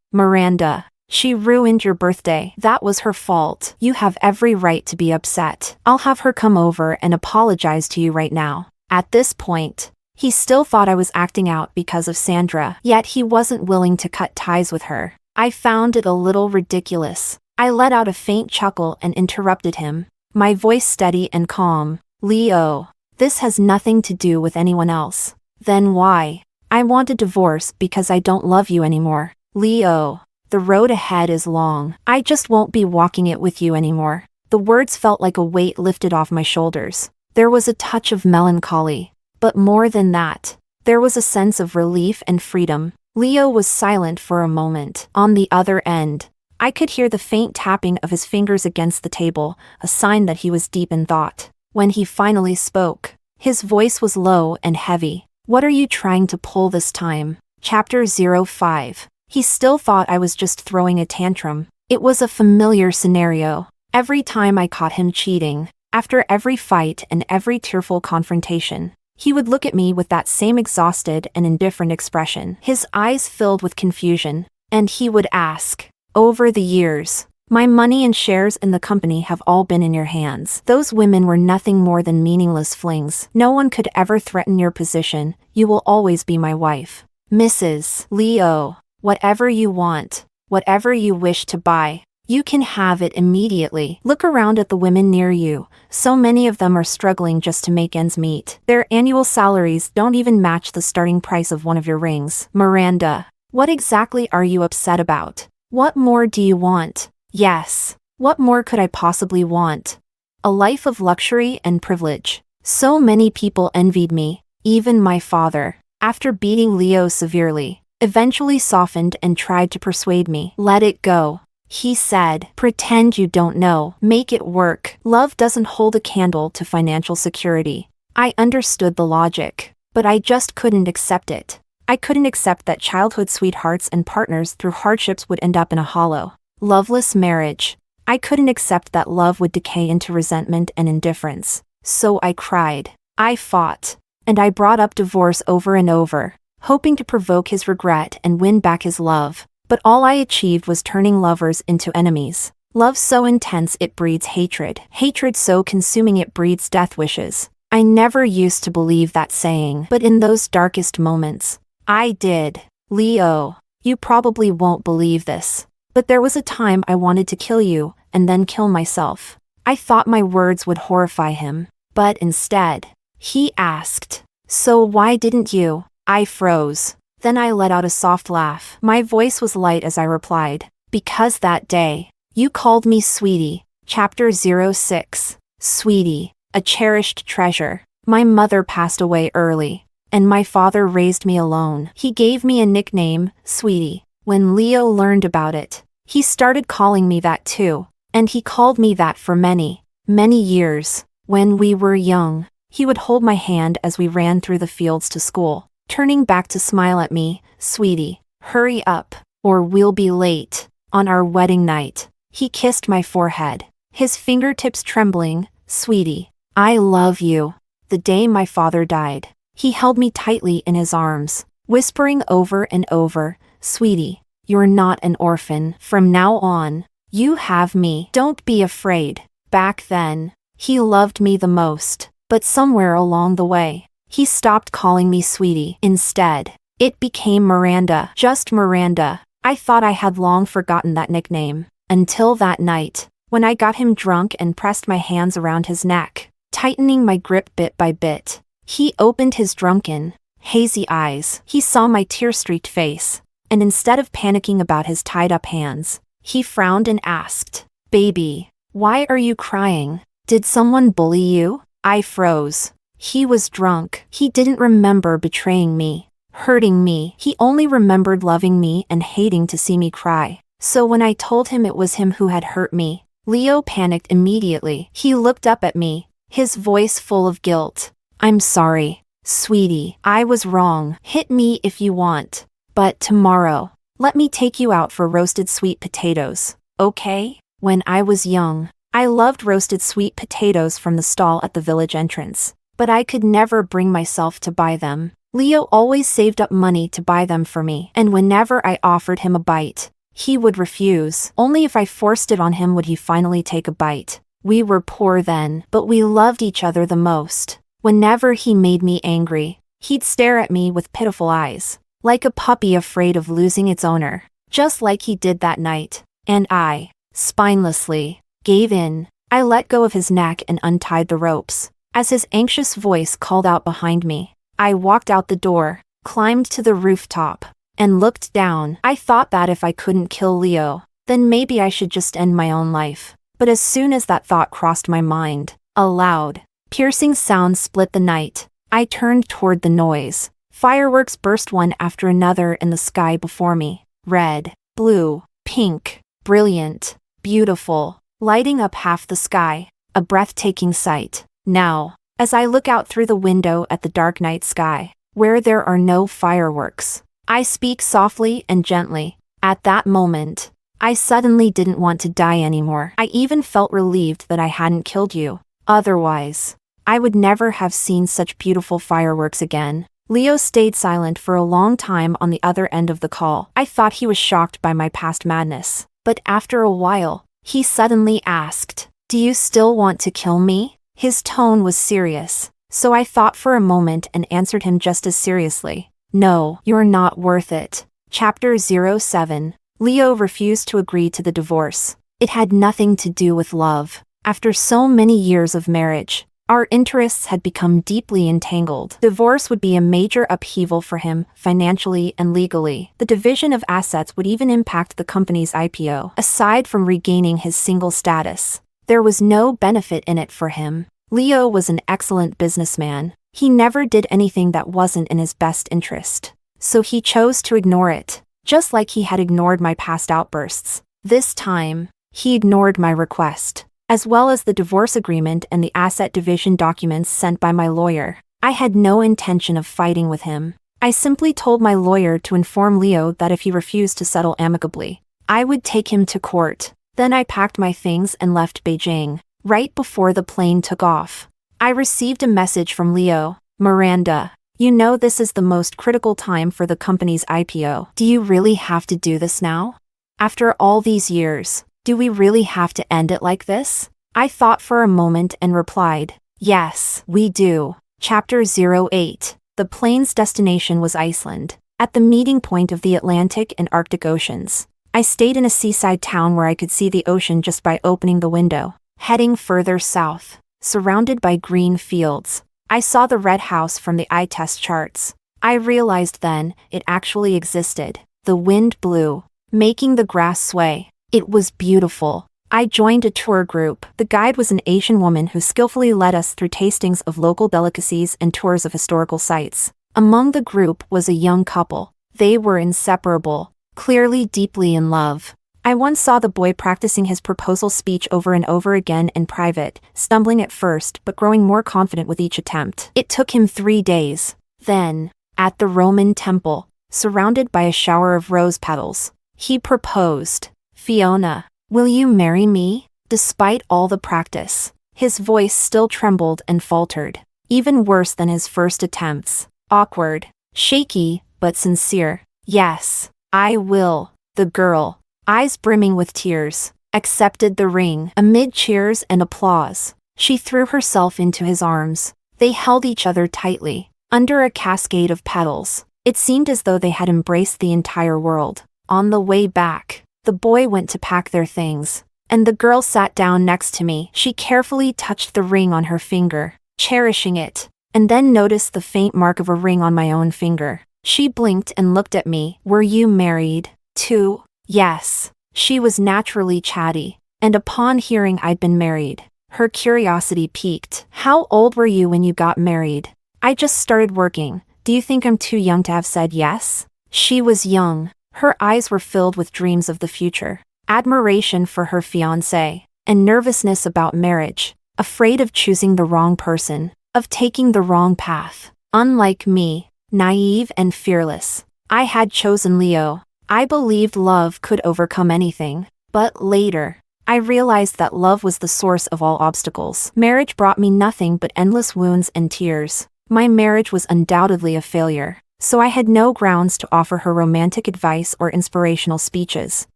Speaker 1: Miranda, she ruined your birthday. That was her fault. You have every right to be upset. I'll have her come over and apologize to you right now. At this point, he still thought I was acting out because of Sandra, yet he wasn't willing to cut ties with her. I found it a little ridiculous. I let out a faint chuckle and interrupted him, my voice steady and calm. Leo, this has nothing to do with anyone else. Then why? I want a divorce because I don't love you anymore. Leo, the road ahead is long. I just won't be walking it with you anymore. The words felt like a weight lifted off my shoulders. There was a touch of melancholy. But more than that, there was a sense of relief and freedom. Leo was silent for a moment. On the other end, I could hear the faint tapping of his fingers against the table, a sign that he was deep in thought. When he finally spoke, his voice was low and heavy. What are you trying to pull this time? Chapter 05. He still thought I was just throwing a tantrum. It was a familiar scenario. Every time I caught him cheating, After every fight and every tearful confrontation, he would look at me with that same exhausted and indifferent expression, his eyes filled with confusion, and he would ask, "Over the years, my money and shares in the company have all been in your hands. Those women were nothing more than meaningless flings. No one could ever threaten your position. You will always be my wife. Mrs. Leo, whatever you want, whatever you wish to buy, you can have it immediately. Look around at the women near you. So many of them are struggling just to make ends meet. Their annual salaries don't even match the starting price of one of your rings. Miranda, what exactly are you upset about? What more do you want?" Yes, what more could I possibly want? A life of luxury and privilege. So many people envied me, even my father. After beating Leo severely, eventually softened and tried to persuade me. "Let it go," he said. "Pretend you don't know. Make it work. Love doesn't hold a candle to financial security." I understood the logic, but I just couldn't accept it. I couldn't accept that childhood sweethearts and partners through hardships would end up in a hollow, loveless marriage. I couldn't accept that love would decay into resentment and indifference. So I cried. I fought. And I brought up divorce over and over, hoping to provoke his regret and win back his love. But all I achieved was turning lovers into enemies. Love so intense it breeds hatred. Hatred so consuming it breeds death wishes. I never used to believe that saying, but in those darkest moments, I did. Leo, you probably won't believe this, but there was a time I wanted to kill you, and then kill myself. I thought my words would horrify him, but instead, he asked, "So why didn't you?" I froze. Then I let out a soft laugh. My voice was light as I replied, "Because that day, you called me sweetie." Chapter 06. Sweetie, a cherished treasure. My mother passed away early, and my father raised me alone. He gave me a nickname, Sweetie. When Leo learned about it, he started calling me that too, and he called me that for many, many years. When we were young, he would hold my hand as we ran through the fields to school, turning back to smile at me, "Sweetie, hurry up, or we'll be late." On our wedding night, he kissed my forehead, his fingertips trembling, "Sweetie, I love you." The day my father died, he held me tightly in his arms, whispering over and over, "Sweetie, you're not an orphan. From now on, you have me. Don't be afraid." Back then, he loved me the most, but somewhere along the way, he stopped calling me sweetie. Instead, it became Miranda. Just Miranda. I thought I had long forgotten that nickname, until that night, when I got him drunk and pressed my hands around his neck, tightening my grip bit by bit. He opened his drunken, hazy eyes. He saw my tear-streaked face, and instead of panicking about his tied-up hands, he frowned and asked, "Baby, why are you crying? Did someone bully you?" I froze. He was drunk. He didn't remember betraying me, hurting me. He only remembered loving me and hating to see me cry. So when I told him it was him who had hurt me, Leo panicked immediately. He looked up at me, his voice full of guilt. "I'm sorry, sweetie. I was wrong. Hit me if you want. But tomorrow, let me take you out for roasted sweet potatoes, okay?" When I was young, I loved roasted sweet potatoes from the stall at the village entrance, but I could never bring myself to buy them. Leo always saved up money to buy them for me, and whenever I offered him a bite, he would refuse. Only if I forced it on him would he finally take a bite. We were poor then, but we loved each other the most. Whenever he made me angry, he'd stare at me with pitiful eyes, like a puppy afraid of losing its owner, just like he did that night. And I, spinelessly, gave in. I let go of his neck and untied the ropes. As his anxious voice called out behind me, I walked out the door, climbed to the rooftop, and looked down. I thought that if I couldn't kill Leo, then maybe I should just end my own life. But as soon as that thought crossed my mind, a loud, piercing sound split the night. I turned toward the noise. Fireworks burst one after another in the sky before me. Red, blue, pink, brilliant, beautiful, lighting up half the sky. A breathtaking sight. Now, as I look out through the window at the dark night sky, where there are no fireworks, I speak softly and gently. At that moment, I suddenly didn't want to die anymore. I even felt relieved that I hadn't killed you. Otherwise, I would never have seen such beautiful fireworks again. Leo stayed silent for a long time on the other end of the call. I thought he was shocked by my past madness. But after a while, he suddenly asked, "Do you still want to kill me?" His tone was serious, so I thought for a moment and answered him just as seriously. "No, you're not worth it." Chapter 07. Leo refused to agree to the divorce. It had nothing to do with love. After so many years of marriage, our interests had become deeply entangled. Divorce would be a major upheaval for him, financially and legally. The division of assets would even impact the company's IPO. Aside from regaining his single status, there was no benefit in it for him. Leo was an excellent businessman. He never did anything that wasn't in his best interest. So he chose to ignore it, just like he had ignored my past outbursts. This time, he ignored my request, as well as the divorce agreement and the asset division documents sent by my lawyer. I had no intention of fighting with him. I simply told my lawyer to inform Leo that if he refused to settle amicably, I would take him to court. Then I packed my things and left Beijing. Right before the plane took off, I received a message from Leo. "Miranda, you know this is the most critical time for the company's IPO. Do you really have to do this now? After all these years, do we really have to end it like this?" I thought for a moment and replied, "Yes, we do." Chapter 08. The plane's destination was Iceland, at the meeting point of the Atlantic and Arctic Oceans. I stayed in a seaside town where I could see the ocean just by opening the window. Heading further south, surrounded by green fields, I saw the red house from the eye test charts. I realized then it actually existed. The wind blew, making the grass sway. It was beautiful. I joined a tour group. The guide was an Asian woman who skillfully led us through tastings of local delicacies and tours of historical sites. Among the group was a young couple. They were inseparable, clearly deeply in love. I once saw the boy practicing his proposal speech over and over again in private, stumbling at first but growing more confident with each attempt. It took him 3 days. Then, at the Roman temple, surrounded by a shower of rose petals, he proposed. "Fiona, will you marry me?" Despite all the practice, his voice still trembled and faltered. Even worse than his first attempts. Awkward, shaky, but sincere. "Yes, I will." The girl, eyes brimming with tears, accepted the ring. Amid cheers and applause, she threw herself into his arms. They held each other tightly, under a cascade of petals. It seemed as though they had embraced the entire world. On the way back, the boy went to pack their things, and the girl sat down next to me. She carefully touched the ring on her finger, cherishing it, and then noticed the faint mark of a ring on my own finger. She blinked and looked at me. "Were you married, too?" "Yes." She was naturally chatty, and upon hearing I'd been married, her curiosity piqued. "How old were you when you got married?" "I just started working. Do you think I'm too young to have said yes?" She was young. Her eyes were filled with dreams of the future, admiration for her fiancé, and nervousness about marriage, afraid of choosing the wrong person, of taking the wrong path. Unlike me, naive and fearless, I had chosen Leo. I believed love could overcome anything. But later, I realized that love was the source of all obstacles. Marriage brought me nothing but endless wounds and tears. My marriage was undoubtedly a failure, so I had no grounds to offer her romantic advice or inspirational speeches.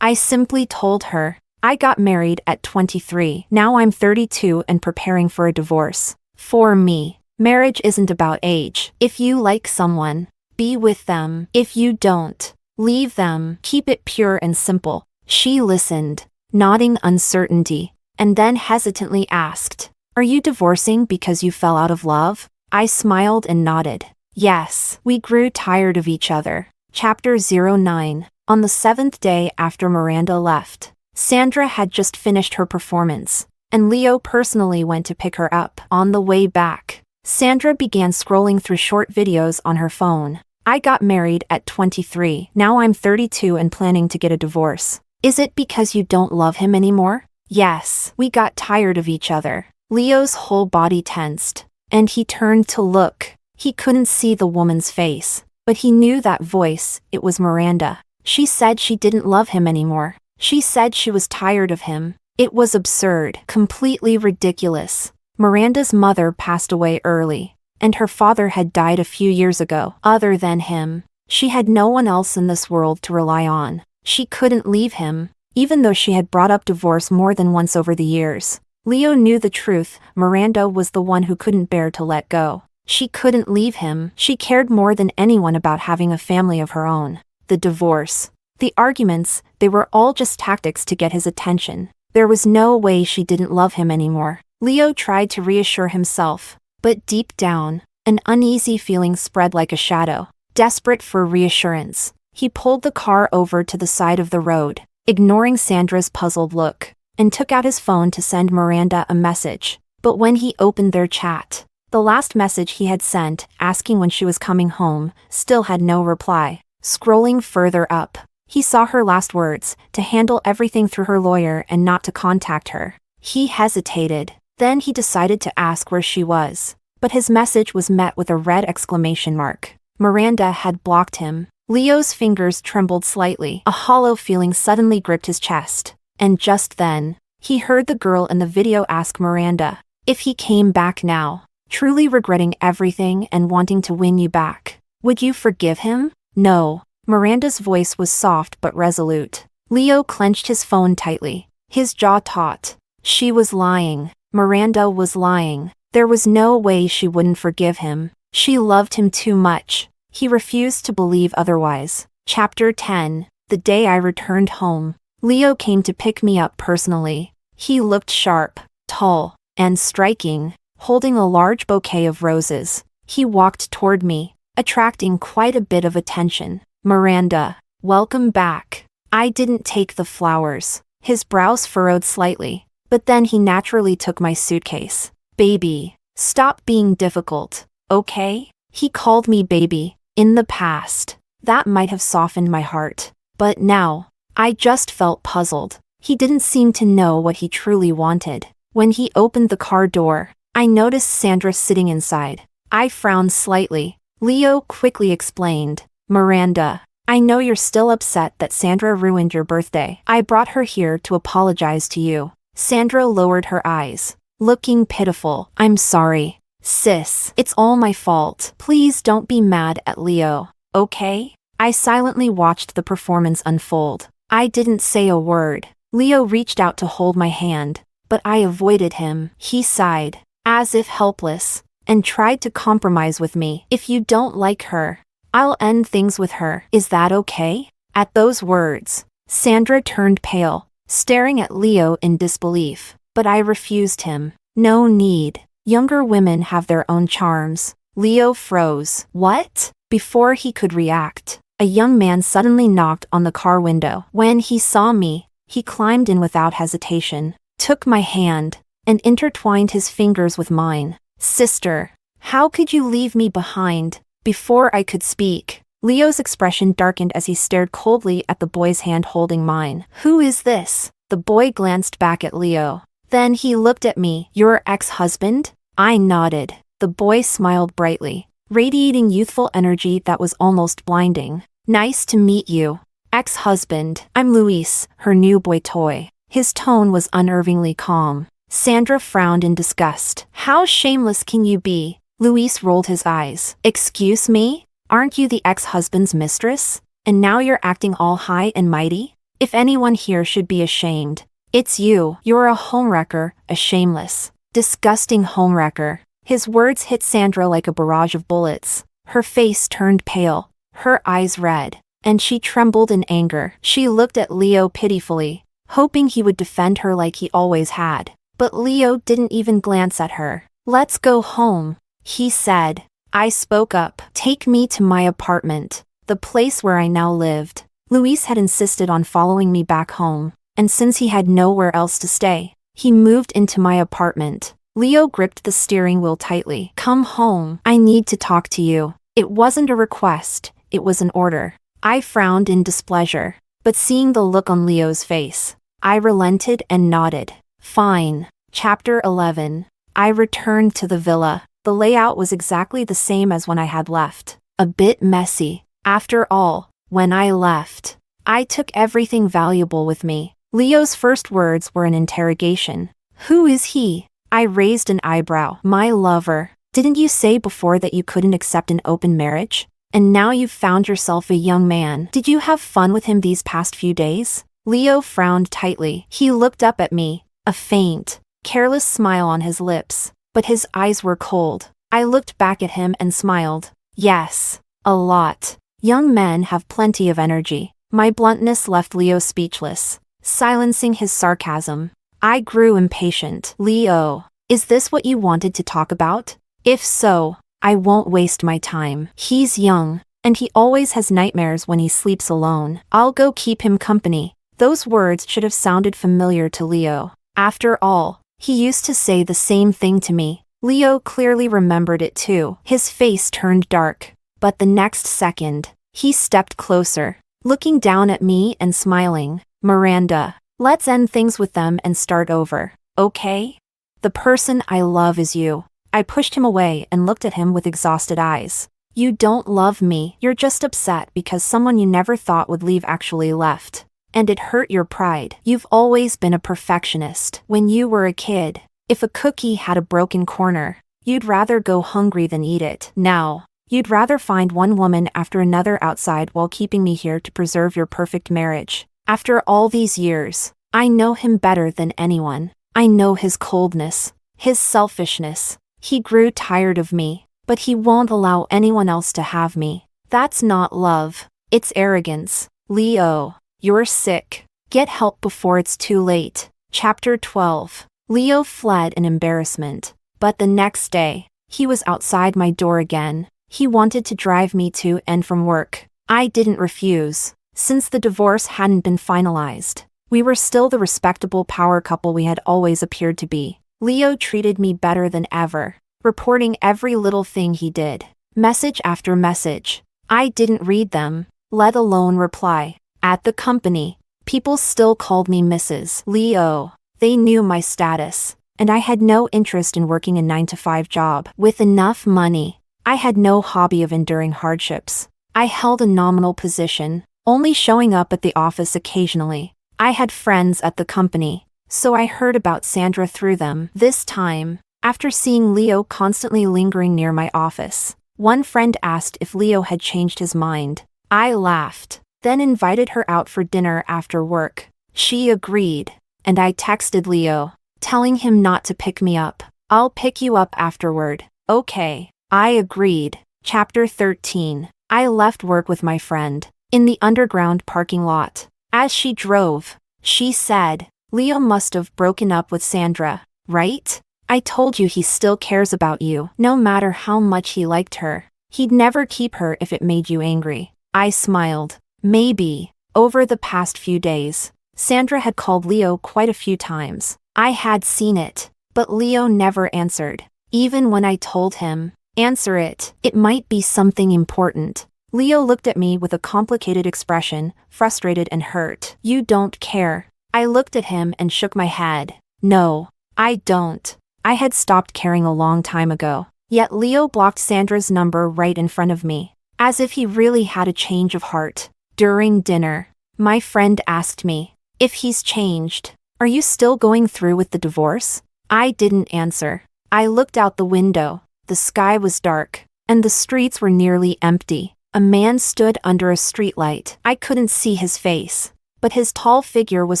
Speaker 1: I simply told her, "I got married at 23. Now I'm 32 and preparing for a divorce. For me, marriage isn't about age. If you like someone, be with them. If you don't, leave them. Keep it pure and simple." She listened, nodding uncertainty, and then hesitantly asked, "Are you divorcing because you fell out of love?" I smiled and nodded. "Yes, we grew tired of each other." Chapter 09. On the 7th day after Miranda left, Sandra had just finished her performance, and Leo personally went to pick her up. On the way back, Sandra began scrolling through short videos on her phone. "I got married at 23. Now I'm 32 and planning to get a divorce. Is it because you don't love him anymore?" "Yes, we got tired of each other." Leo's whole body tensed, and he turned to look. He couldn't see the woman's face, but he knew that voice. It was Miranda. She said she didn't love him anymore. She said she was tired of him. It was absurd, completely ridiculous. Miranda's mother passed away early, and her father had died a few years ago. Other than him, she had no one else in this world to rely on. She couldn't leave him, even though she had brought up divorce more than once over the years. Leo knew the truth. Miranda was the one who couldn't bear to let go. She couldn't leave him. She cared more than anyone about having a family of her own. The divorce, the arguments, they were all just tactics to get his attention. There was no way she didn't love him anymore. Leo tried to reassure himself, but deep down, an uneasy feeling spread like a shadow. Desperate for reassurance, he pulled the car over to the side of the road, ignoring Sandra's puzzled look, and took out his phone to send Miranda a message. But when he opened their chat, the last message he had sent, asking when she was coming home, still had no reply. Scrolling further up, he saw her last words, to handle everything through her lawyer and not to contact her. He hesitated. Then he decided to ask where she was. But his message was met with a red exclamation mark. Miranda had blocked him. Leo's fingers trembled slightly. A hollow feeling suddenly gripped his chest. And just then, he heard the girl in the video ask Miranda if he came back now, truly regretting everything and wanting to win you back. Would you forgive him? No. Miranda's voice was soft but resolute. Leo clenched his phone tightly, his jaw taut. She was lying. Miranda was lying. There was no way she wouldn't forgive him. She loved him too much. He refused to believe otherwise. Chapter 10. The day I returned home, Leo came to pick me up personally. He looked sharp, tall, and striking, holding a large bouquet of roses. He walked toward me, attracting quite a bit of attention. Miranda, welcome back. I didn't take the flowers. His brows furrowed slightly, but then he naturally took my suitcase. Baby, stop being difficult, okay? He called me baby. In the past, that might have softened my heart. But now, I just felt puzzled. He didn't seem to know what he truly wanted. When he opened the car door, I noticed Sandra sitting inside. I frowned slightly. Leo quickly explained, Miranda, I know you're still upset that Sandra ruined your birthday. I brought her here to apologize to you. Sandra lowered her eyes, looking pitiful. I'm sorry. Sis, it's all my fault. Please don't be mad at Leo, okay? I silently watched the performance unfold. I didn't say a word. Leo reached out to hold my hand, but I avoided him. He sighed, as if helpless, and tried to compromise with me. If you don't like her, I'll end things with her. Is that okay? At those words, Sandra turned pale, staring at Leo in disbelief. But I refused him. No need. Younger women have their own charms. Leo froze. What? Before he could react, a young man suddenly knocked on the car window. When he saw me, he climbed in without hesitation, took my hand, and intertwined his fingers with mine. Sister, how could you leave me behind? Before I could speak, Leo's expression darkened as he stared coldly at the boy's hand holding mine. Who is this? The boy glanced back at Leo. Then he looked at me. Your ex-husband? I nodded. The boy smiled brightly, radiating youthful energy that was almost blinding. Nice to meet you. Ex-husband. I'm Luis, her new boy toy. His tone was unnervingly calm. Sandra frowned in disgust. How shameless can you be? Luis rolled his eyes. Excuse me? Aren't you the ex-husband's mistress? And now you're acting all high and mighty? If anyone here should be ashamed, it's you. You're a homewrecker, a shameless, disgusting homewrecker. His words hit Sandra like a barrage of bullets. Her face turned pale, her eyes red, and she trembled in anger. She looked at Leo pitifully, hoping he would defend her like he always had. But Leo didn't even glance at her. Let's go home, he said. I spoke up. Take me to my apartment, the place where I now lived. Luis had insisted on following me back home, and since he had nowhere else to stay, he moved into my apartment. Leo gripped the steering wheel tightly. Come home. I need to talk to you. It wasn't a request, it was an order. I frowned in displeasure, but seeing the look on Leo's face, I relented and nodded. Fine. Chapter 11. I returned to the villa. The layout was exactly the same as when I had left. A bit messy. After all, when I left, I took everything valuable with me. Leo's first words were an interrogation. Who is he? I raised an eyebrow. My lover. Didn't you say before that you couldn't accept an open marriage? And now you've found yourself a young man. Did you have fun with him these past few days? Leo frowned tightly. He looked up at me, a faint, careless smile on his lips, but his eyes were cold. I looked back at him and smiled. Yes, a lot. Young men have plenty of energy. My bluntness left Leo speechless, silencing his sarcasm. I grew impatient. Leo, is this what you wanted to talk about? If so, I won't waste my time. He's young, and he always has nightmares when he sleeps alone. I'll go keep him company. Those words should have sounded familiar to Leo. After all, he used to say the same thing to me. Leo clearly remembered it too. His face turned dark, but the next second, he stepped closer, looking down at me and smiling. Miranda, let's end things with them and start over, okay? The person I love is you. I pushed him away and looked at him with exhausted eyes. You don't love me. You're just upset because someone you never thought would leave actually left. And it hurt your pride. You've always been a perfectionist. When you were a kid, if a cookie had a broken corner, you'd rather go hungry than eat it. Now, you'd rather find one woman after another outside while keeping me here to preserve your perfect marriage. After all these years, I know him better than anyone. I know his coldness, his selfishness. He grew tired of me, but he won't allow anyone else to have me. That's not love. It's arrogance. Leo, you're sick. Get help before it's too late. Chapter 12. Leo fled in embarrassment, but the next day, he was outside my door again. He wanted to drive me to and from work. I didn't refuse. Since the divorce hadn't been finalized, we were still the respectable power couple we had always appeared to be. Leo treated me better than ever, reporting every little thing he did. Message after message. I didn't read them, let alone reply. At the company, people still called me Mrs. Leo. They knew my status, and I had no interest in working a 9-to-5 job. With enough money, I had no hobby of enduring hardships. I held a nominal position, only showing up at the office occasionally. I had friends at the company, so I heard about Sandra through them. This time, after seeing Leo constantly lingering near my office, one friend asked if Leo had changed his mind. I laughed, then invited her out for dinner after work. She agreed, and I texted Leo, telling him not to pick me up. I'll pick you up afterward. Okay, I agreed. Chapter 13. I left work with my friend, in the underground parking lot. As she drove, she said, Leo must have broken up with Sandra, right? I told you he still cares about you. No matter how much he liked her, he'd never keep her if it made you angry. I smiled. Maybe. Over the past few days, Sandra had called Leo quite a few times. I had seen it, but Leo never answered. Even when I told him, answer it, it might be something important. Leo looked at me with a complicated expression, frustrated and hurt. You don't care. I looked at him and shook my head. No, I don't. I had stopped caring a long time ago. Yet Leo blocked Sandra's number right in front of me, as if he really had a change of heart. During dinner, my friend asked me, if he's changed, are you still going through with the divorce? I didn't answer. I looked out the window. The sky was dark, and the streets were nearly empty. A man stood under a streetlight. I couldn't see his face, but his tall figure was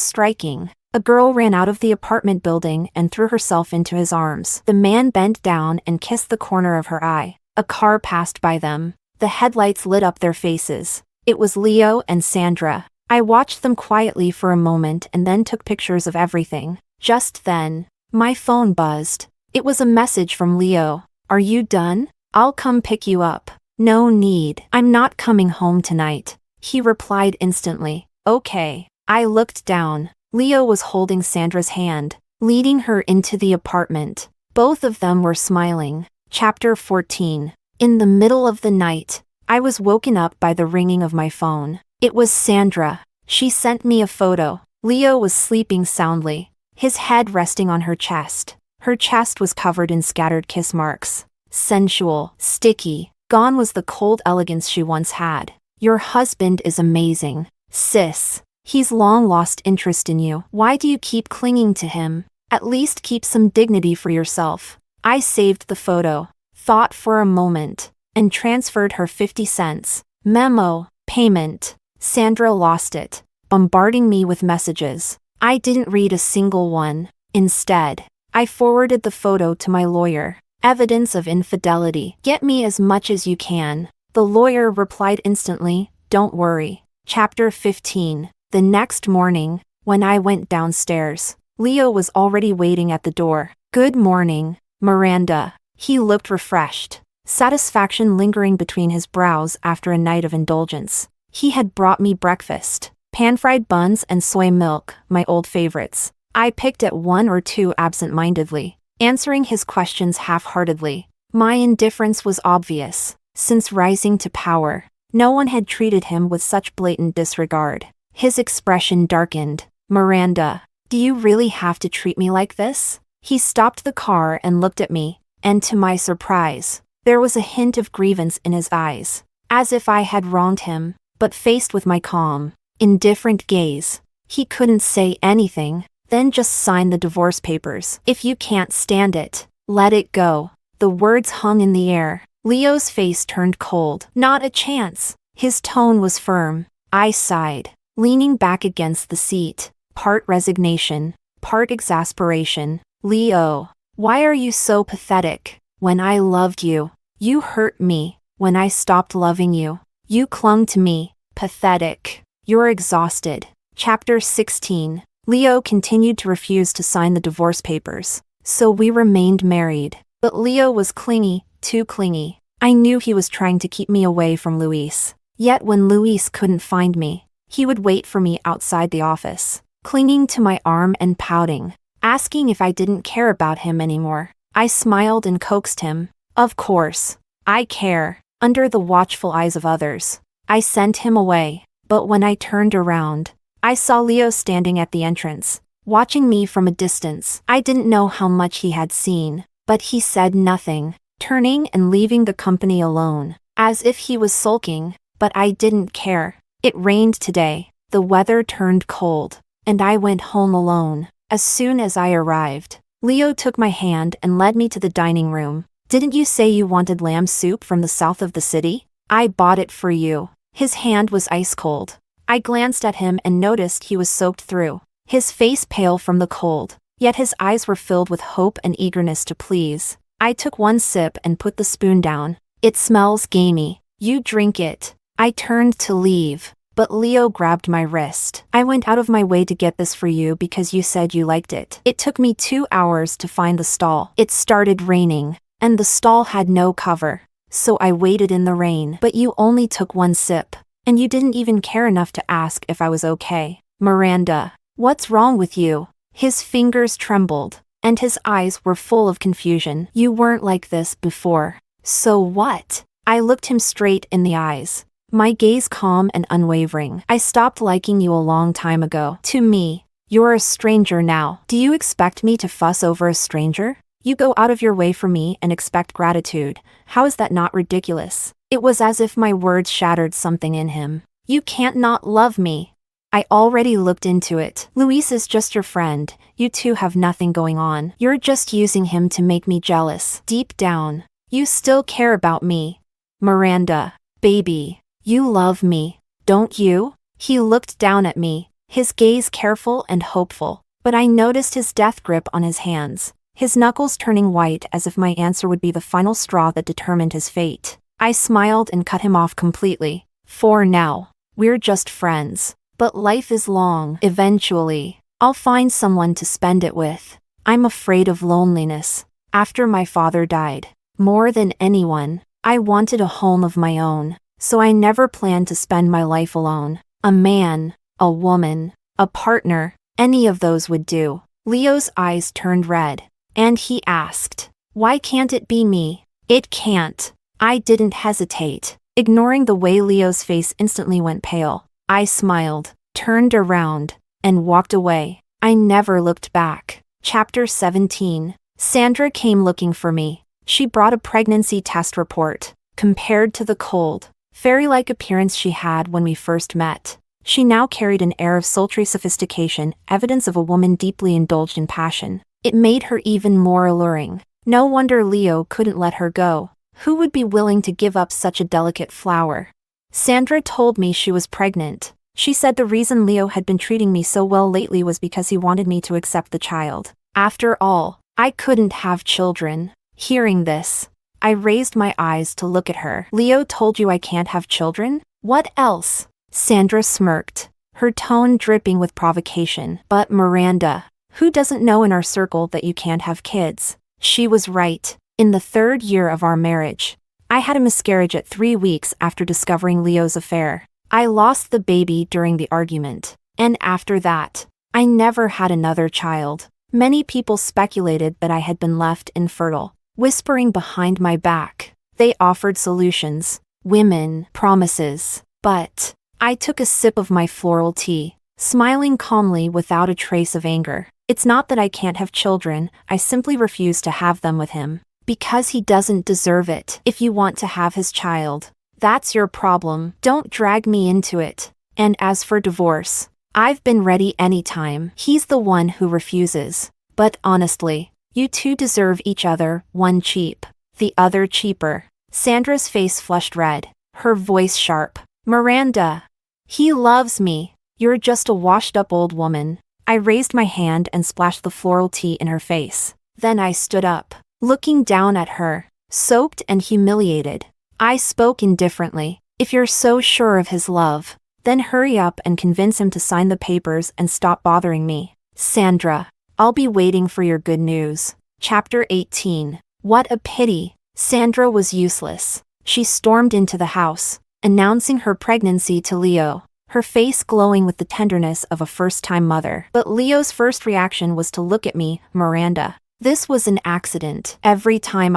Speaker 1: striking. A girl ran out of the apartment building and threw herself into his arms. The man bent down and kissed the corner of her eye. A car passed by them. The headlights lit up their faces. It was Leo and Sandra. I watched them quietly for a moment and then took pictures of everything. Just then, my phone buzzed. It was a message from Leo. Are you done? I'll come pick you up. No need. I'm not coming home tonight. He replied instantly. Okay. I looked down. Leo was holding Sandra's hand, leading her into the apartment. Both of them were smiling. Chapter 14. In the middle of the night, I was woken up by the ringing of my phone. It was Sandra. She sent me a photo. Leo was sleeping soundly, his head resting on her chest. Her chest was covered in scattered kiss marks. Sensual, sticky, gone was the cold elegance she once had. Your husband is amazing, sis. He's long lost interest in you. Why do you keep clinging to him? At least keep some dignity for yourself. I saved the photo, thought for a moment, and transferred her 50 cents. Memo, payment. Sandra lost it, bombarding me with messages. I didn't read a single one. Instead, I forwarded the photo to my lawyer. Evidence of infidelity. Get me as much as you can. The lawyer replied instantly, don't worry. Chapter 15. The next morning, when I went downstairs, Leo was already waiting at the door. Good morning, Miranda. He looked refreshed, satisfaction lingering between his brows after a night of indulgence. He had brought me breakfast, pan-fried buns and soy milk, my old favorites. I picked at one or two absent-mindedly, answering his questions half-heartedly. My indifference was obvious. Since rising to power, no one had treated him with such blatant disregard. His expression darkened. Miranda, do you really have to treat me like this? He stopped the car and looked at me, and to my surprise, there was a hint of grievance in his eyes, as if I had wronged him. But faced with my calm, indifferent gaze, he couldn't say anything. Then just sign the divorce papers. If you can't stand it, let it go. The words hung in the air. Leo's face turned cold. Not a chance. His tone was firm. I sighed, leaning back against the seat, part resignation, part exasperation. Leo, why are you so pathetic? When I loved you, you hurt me. When I stopped loving you, you clung to me. Pathetic. You're exhausted. Chapter 16. Leo continued to refuse to sign the divorce papers, so we remained married. But Leo was clingy, too clingy. I knew he was trying to keep me away from Luis. Yet when Luis couldn't find me, he would wait for me outside the office, clinging to my arm and pouting, asking if I didn't care about him anymore. I smiled and coaxed him. Of course, I care. Under the watchful eyes of others, I sent him away. But when I turned around, I saw Leo standing at the entrance, watching me from a distance. I didn't know how much he had seen, but he said nothing, turning and leaving the company alone, as if he was sulking. But I didn't care. It rained today, the weather turned cold, and I went home alone. As soon as I arrived, Leo took my hand and led me to the dining room. Didn't you say you wanted lamb soup from the south of the city? I bought it for you. His hand was ice cold. I glanced at him and noticed he was soaked through, his face pale from the cold, yet his eyes were filled with hope and eagerness to please. I took one sip and put the spoon down. It smells gamey. You drink it. I turned to leave, but Leo grabbed my wrist. I went out of my way to get this for you because you said you liked it. It took me 2 hours to find the stall. It started raining, and the stall had no cover. So I waited in the rain. But you only took one sip, and you didn't even care enough to ask if I was okay. Miranda, what's wrong with you? His fingers trembled, and his eyes were full of confusion. You weren't like this before. So what? I looked him straight in the eyes, my gaze calm and unwavering. I stopped liking you a long time ago. To me, you're a stranger now. Do you expect me to fuss over a stranger? You go out of your way for me and expect gratitude. How is that not ridiculous? It was as if my words shattered something in him. You can't not love me. I already looked into it. Luis is just your friend. You two have nothing going on. You're just using him to make me jealous. Deep down, you still care about me. Miranda, baby, you love me, don't you? He looked down at me, his gaze careful and hopeful, but I noticed his death grip on his hands, his knuckles turning white as if my answer would be the final straw that determined his fate. I smiled and cut him off completely. For now, we're just friends. But life is long. Eventually, I'll find someone to spend it with. I'm afraid of loneliness. After my father died, more than anyone, I wanted a home of my own, so I never planned to spend my life alone. A man, a woman, a partner, any of those would do. Leo's eyes turned red, and he asked, "Why can't it be me?" It can't. I didn't hesitate. Ignoring the way Leo's face instantly went pale, I smiled, turned around, and walked away. I never looked back. Chapter 17. Sandra came looking for me. She brought a pregnancy test report. Compared to the cold, fairy-like appearance she had when we first met, she now carried an air of sultry sophistication, evidence of a woman deeply indulged in passion. It made her even more alluring. No wonder Leo couldn't let her go. Who would be willing to give up such a delicate flower? Sandra told me she was pregnant. She said the reason Leo had been treating me so well lately was because he wanted me to accept the child. After all, I couldn't have children. Hearing this, I raised my eyes to look at her. Leo told you I can't have children? What else? Sandra smirked, her tone dripping with provocation. But Miranda, who doesn't know in our circle that you can't have kids? She was right. In the 3rd year of our marriage, I had a miscarriage at 3 weeks after discovering Leo's affair. I lost the baby during the argument, and after that, I never had another child. Many people speculated that I had been left infertile, whispering behind my back. They offered solutions, women, promises, but I took a sip of my floral tea, smiling calmly without a trace of anger. It's not that I can't have children, I simply refuse to have them with him. Because he doesn't deserve it. If you want to have his child, that's your problem. Don't drag me into it. And as for divorce, I've been ready anytime. He's the one who refuses. But honestly, you two deserve each other, one cheap, the other cheaper. Sandra's face flushed red, her voice sharp. Miranda, he loves me. You're just a washed-up old woman. I raised my hand and splashed the floral tea in her face. Then I stood up, looking down at her, soaked and humiliated. I spoke indifferently. If you're so sure of his love, then hurry up and convince him to sign the papers and stop bothering me. Sandra, I'll be waiting for your good news. Chapter 18. What a pity. Sandra was useless. She stormed into the house, announcing her pregnancy to Leo, her face glowing with the tenderness of a first-time mother. But Leo's first reaction was to look at me, Miranda. This was an accident. Every time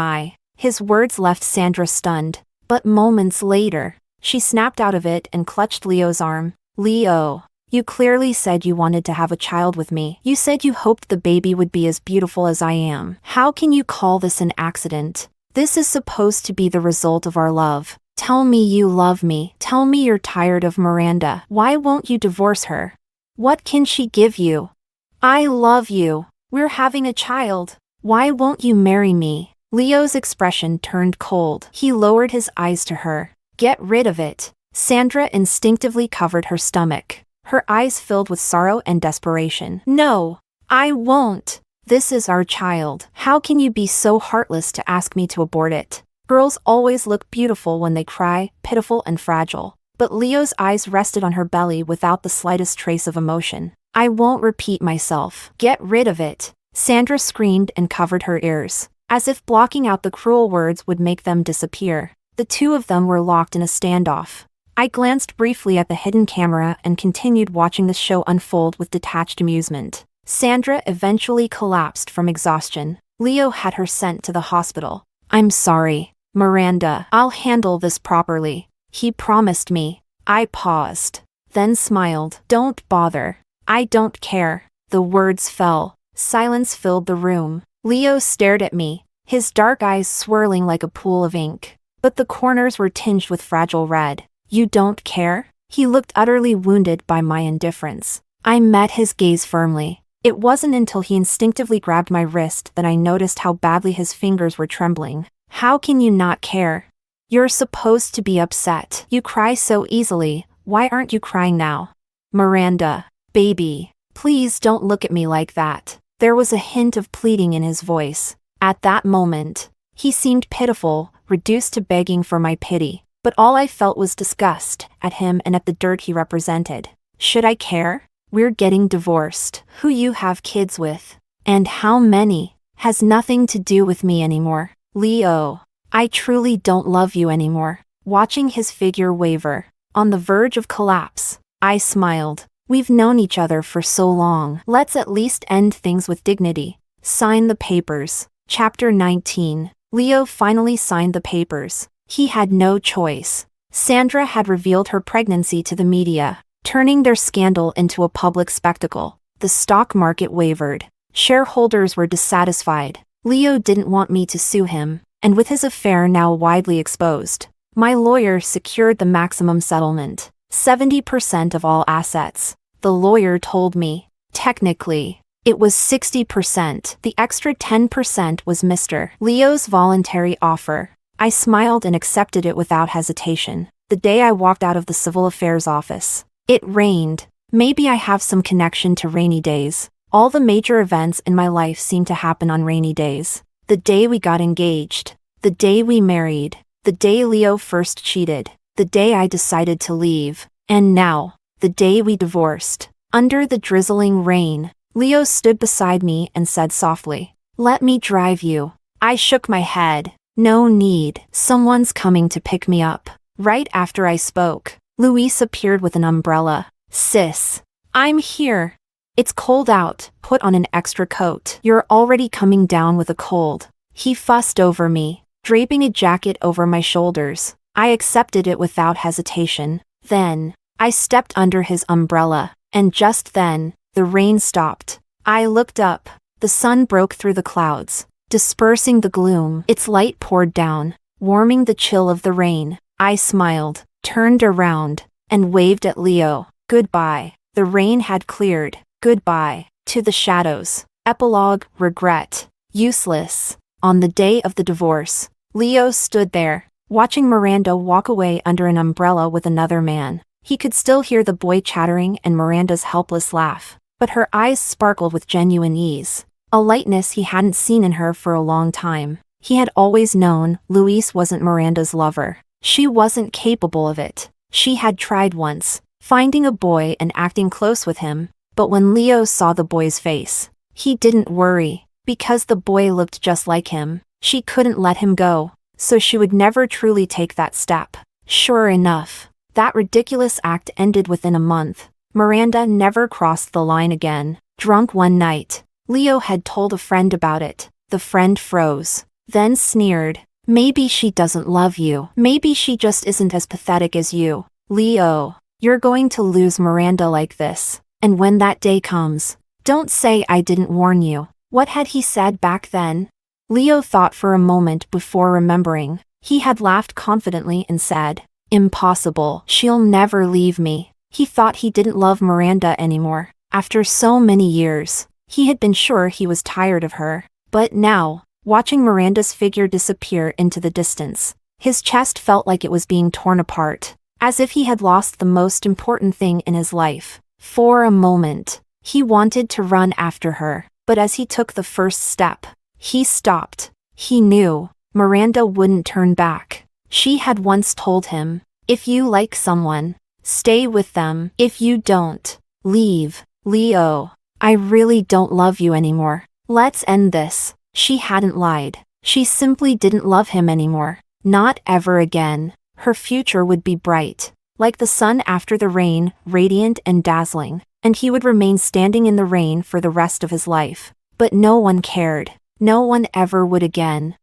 Speaker 1: His words left Sandra stunned, but moments later, she snapped out of it and clutched Leo's arm. Leo, you clearly said you wanted to have a child with me. You said you hoped the baby would be as beautiful as I am. How can you call this an accident? This is supposed to be the result of our love. Tell me you love me. Tell me you're tired of Miranda. Why won't you divorce her? What can she give you? I love you. We're having a child. Why won't you marry me? Leo's expression turned cold. He lowered his eyes to her. Get rid of it. Sandra instinctively covered her stomach, her eyes filled with sorrow and desperation. No, I won't. This is our child. How can you be so heartless to ask me to abort it? Girls always look beautiful when they cry, pitiful and fragile. But Leo's eyes rested on her belly without the slightest trace of emotion. I won't repeat myself. Get rid of it. Sandra screamed and covered her ears, as if blocking out the cruel words would make them disappear. The two of them were locked in a standoff. I glanced briefly at the hidden camera and continued watching the show unfold with detached amusement. Sandra eventually collapsed from exhaustion. Leo had her sent to the hospital. I'm sorry, Miranda. I'll handle this properly. He promised me. I paused, then smiled. Don't bother. I don't care. The words fell. Silence filled the room. Leo stared at me, his dark eyes swirling like a pool of ink, but the corners were tinged with fragile red. You don't care? He looked utterly wounded by my indifference. I met his gaze firmly. It wasn't until he instinctively grabbed my wrist that I noticed how badly his fingers were trembling. How can you not care? You're supposed to be upset. You cry so easily. Why aren't you crying now? Miranda, baby, please don't look at me like that. There was a hint of pleading in his voice. At that moment, he seemed pitiful, reduced to begging for my pity. But all I felt was disgust at him and at the dirt he represented. Should I care? We're getting divorced. Who you have kids with, and how many, has nothing to do with me anymore. Leo, I truly don't love you anymore. Watching his figure waver, on the verge of collapse, I smiled. We've known each other for so long. Let's at least end things with dignity. Sign the papers. Chapter 19. Leo finally signed the papers. He had no choice. Sandra had revealed her pregnancy to the media, turning their scandal into a public spectacle. The stock market wavered. Shareholders were dissatisfied. Leo didn't want me to sue him, and with his affair now widely exposed, my lawyer secured the maximum settlement, 70% of all assets. The lawyer told me, technically, It was 60%. The extra 10% was Mr. Leo's voluntary offer. I smiled and accepted it without hesitation. The day I walked out of the civil affairs office, it rained. Maybe I have some connection to rainy days. All the major events in my life seem to happen on rainy days. The day we got engaged. The day we married. The day Leo first cheated. The day I decided to leave. And now, the day we divorced. Under the drizzling rain, Leo stood beside me and said softly, "Let me drive you." I shook my head. No need. Someone's coming to pick me up. Right after I spoke, Luis appeared with an umbrella. "Sis, I'm here. It's cold out. Put on an extra coat. You're already coming down with a cold." He fussed over me, draping a jacket over my shoulders. I accepted it without hesitation. Then, I stepped under his umbrella, and just then, the rain stopped. I looked up. The sun broke through the clouds, dispersing the gloom. Its light poured down, warming the chill of the rain. I smiled, turned around, and waved at Leo. Goodbye. The rain had cleared. Goodbye. To the shadows. Epilogue, regret. Useless. On the day of the divorce, Leo stood there, watching Miranda walk away under an umbrella with another man. He could still hear the boy chattering and Miranda's helpless laugh, but her eyes sparkled with genuine ease, a lightness he hadn't seen in her for a long time. He had always known Luis wasn't Miranda's lover. She wasn't capable of it. She had tried once, finding a boy and acting close with him, but when Leo saw the boy's face, he didn't worry, because the boy looked just like him. She couldn't let him go, so she would never truly take that step. Sure enough, that ridiculous act ended within a month. Miranda never crossed the line again. Drunk one night, Leo had told a friend about it. The friend froze, then sneered. "Maybe she doesn't love you. Maybe she just isn't as pathetic as you. Leo, you're going to lose Miranda like this. And when that day comes, don't say I didn't warn you." What had he said back then? Leo thought for a moment before remembering. He had laughed confidently and said, "Impossible. She'll never leave me." He thought he didn't love Miranda anymore. After so many years, he had been sure he was tired of her. But now, watching Miranda's figure disappear into the distance, his chest felt like it was being torn apart, as if he had lost the most important thing in his life. For a moment, he wanted to run after her, but as he took the first step, he stopped. He knew Miranda wouldn't turn back. She had once told him, "If you like someone, stay with them. If you don't, leave." "Leo, I really don't love you anymore. Let's end this." She hadn't lied. She simply didn't love him anymore. Not ever again. Her future would be bright, like the sun after the rain, radiant and dazzling, and he would remain standing in the rain for the rest of his life. But no one cared. No one ever would again.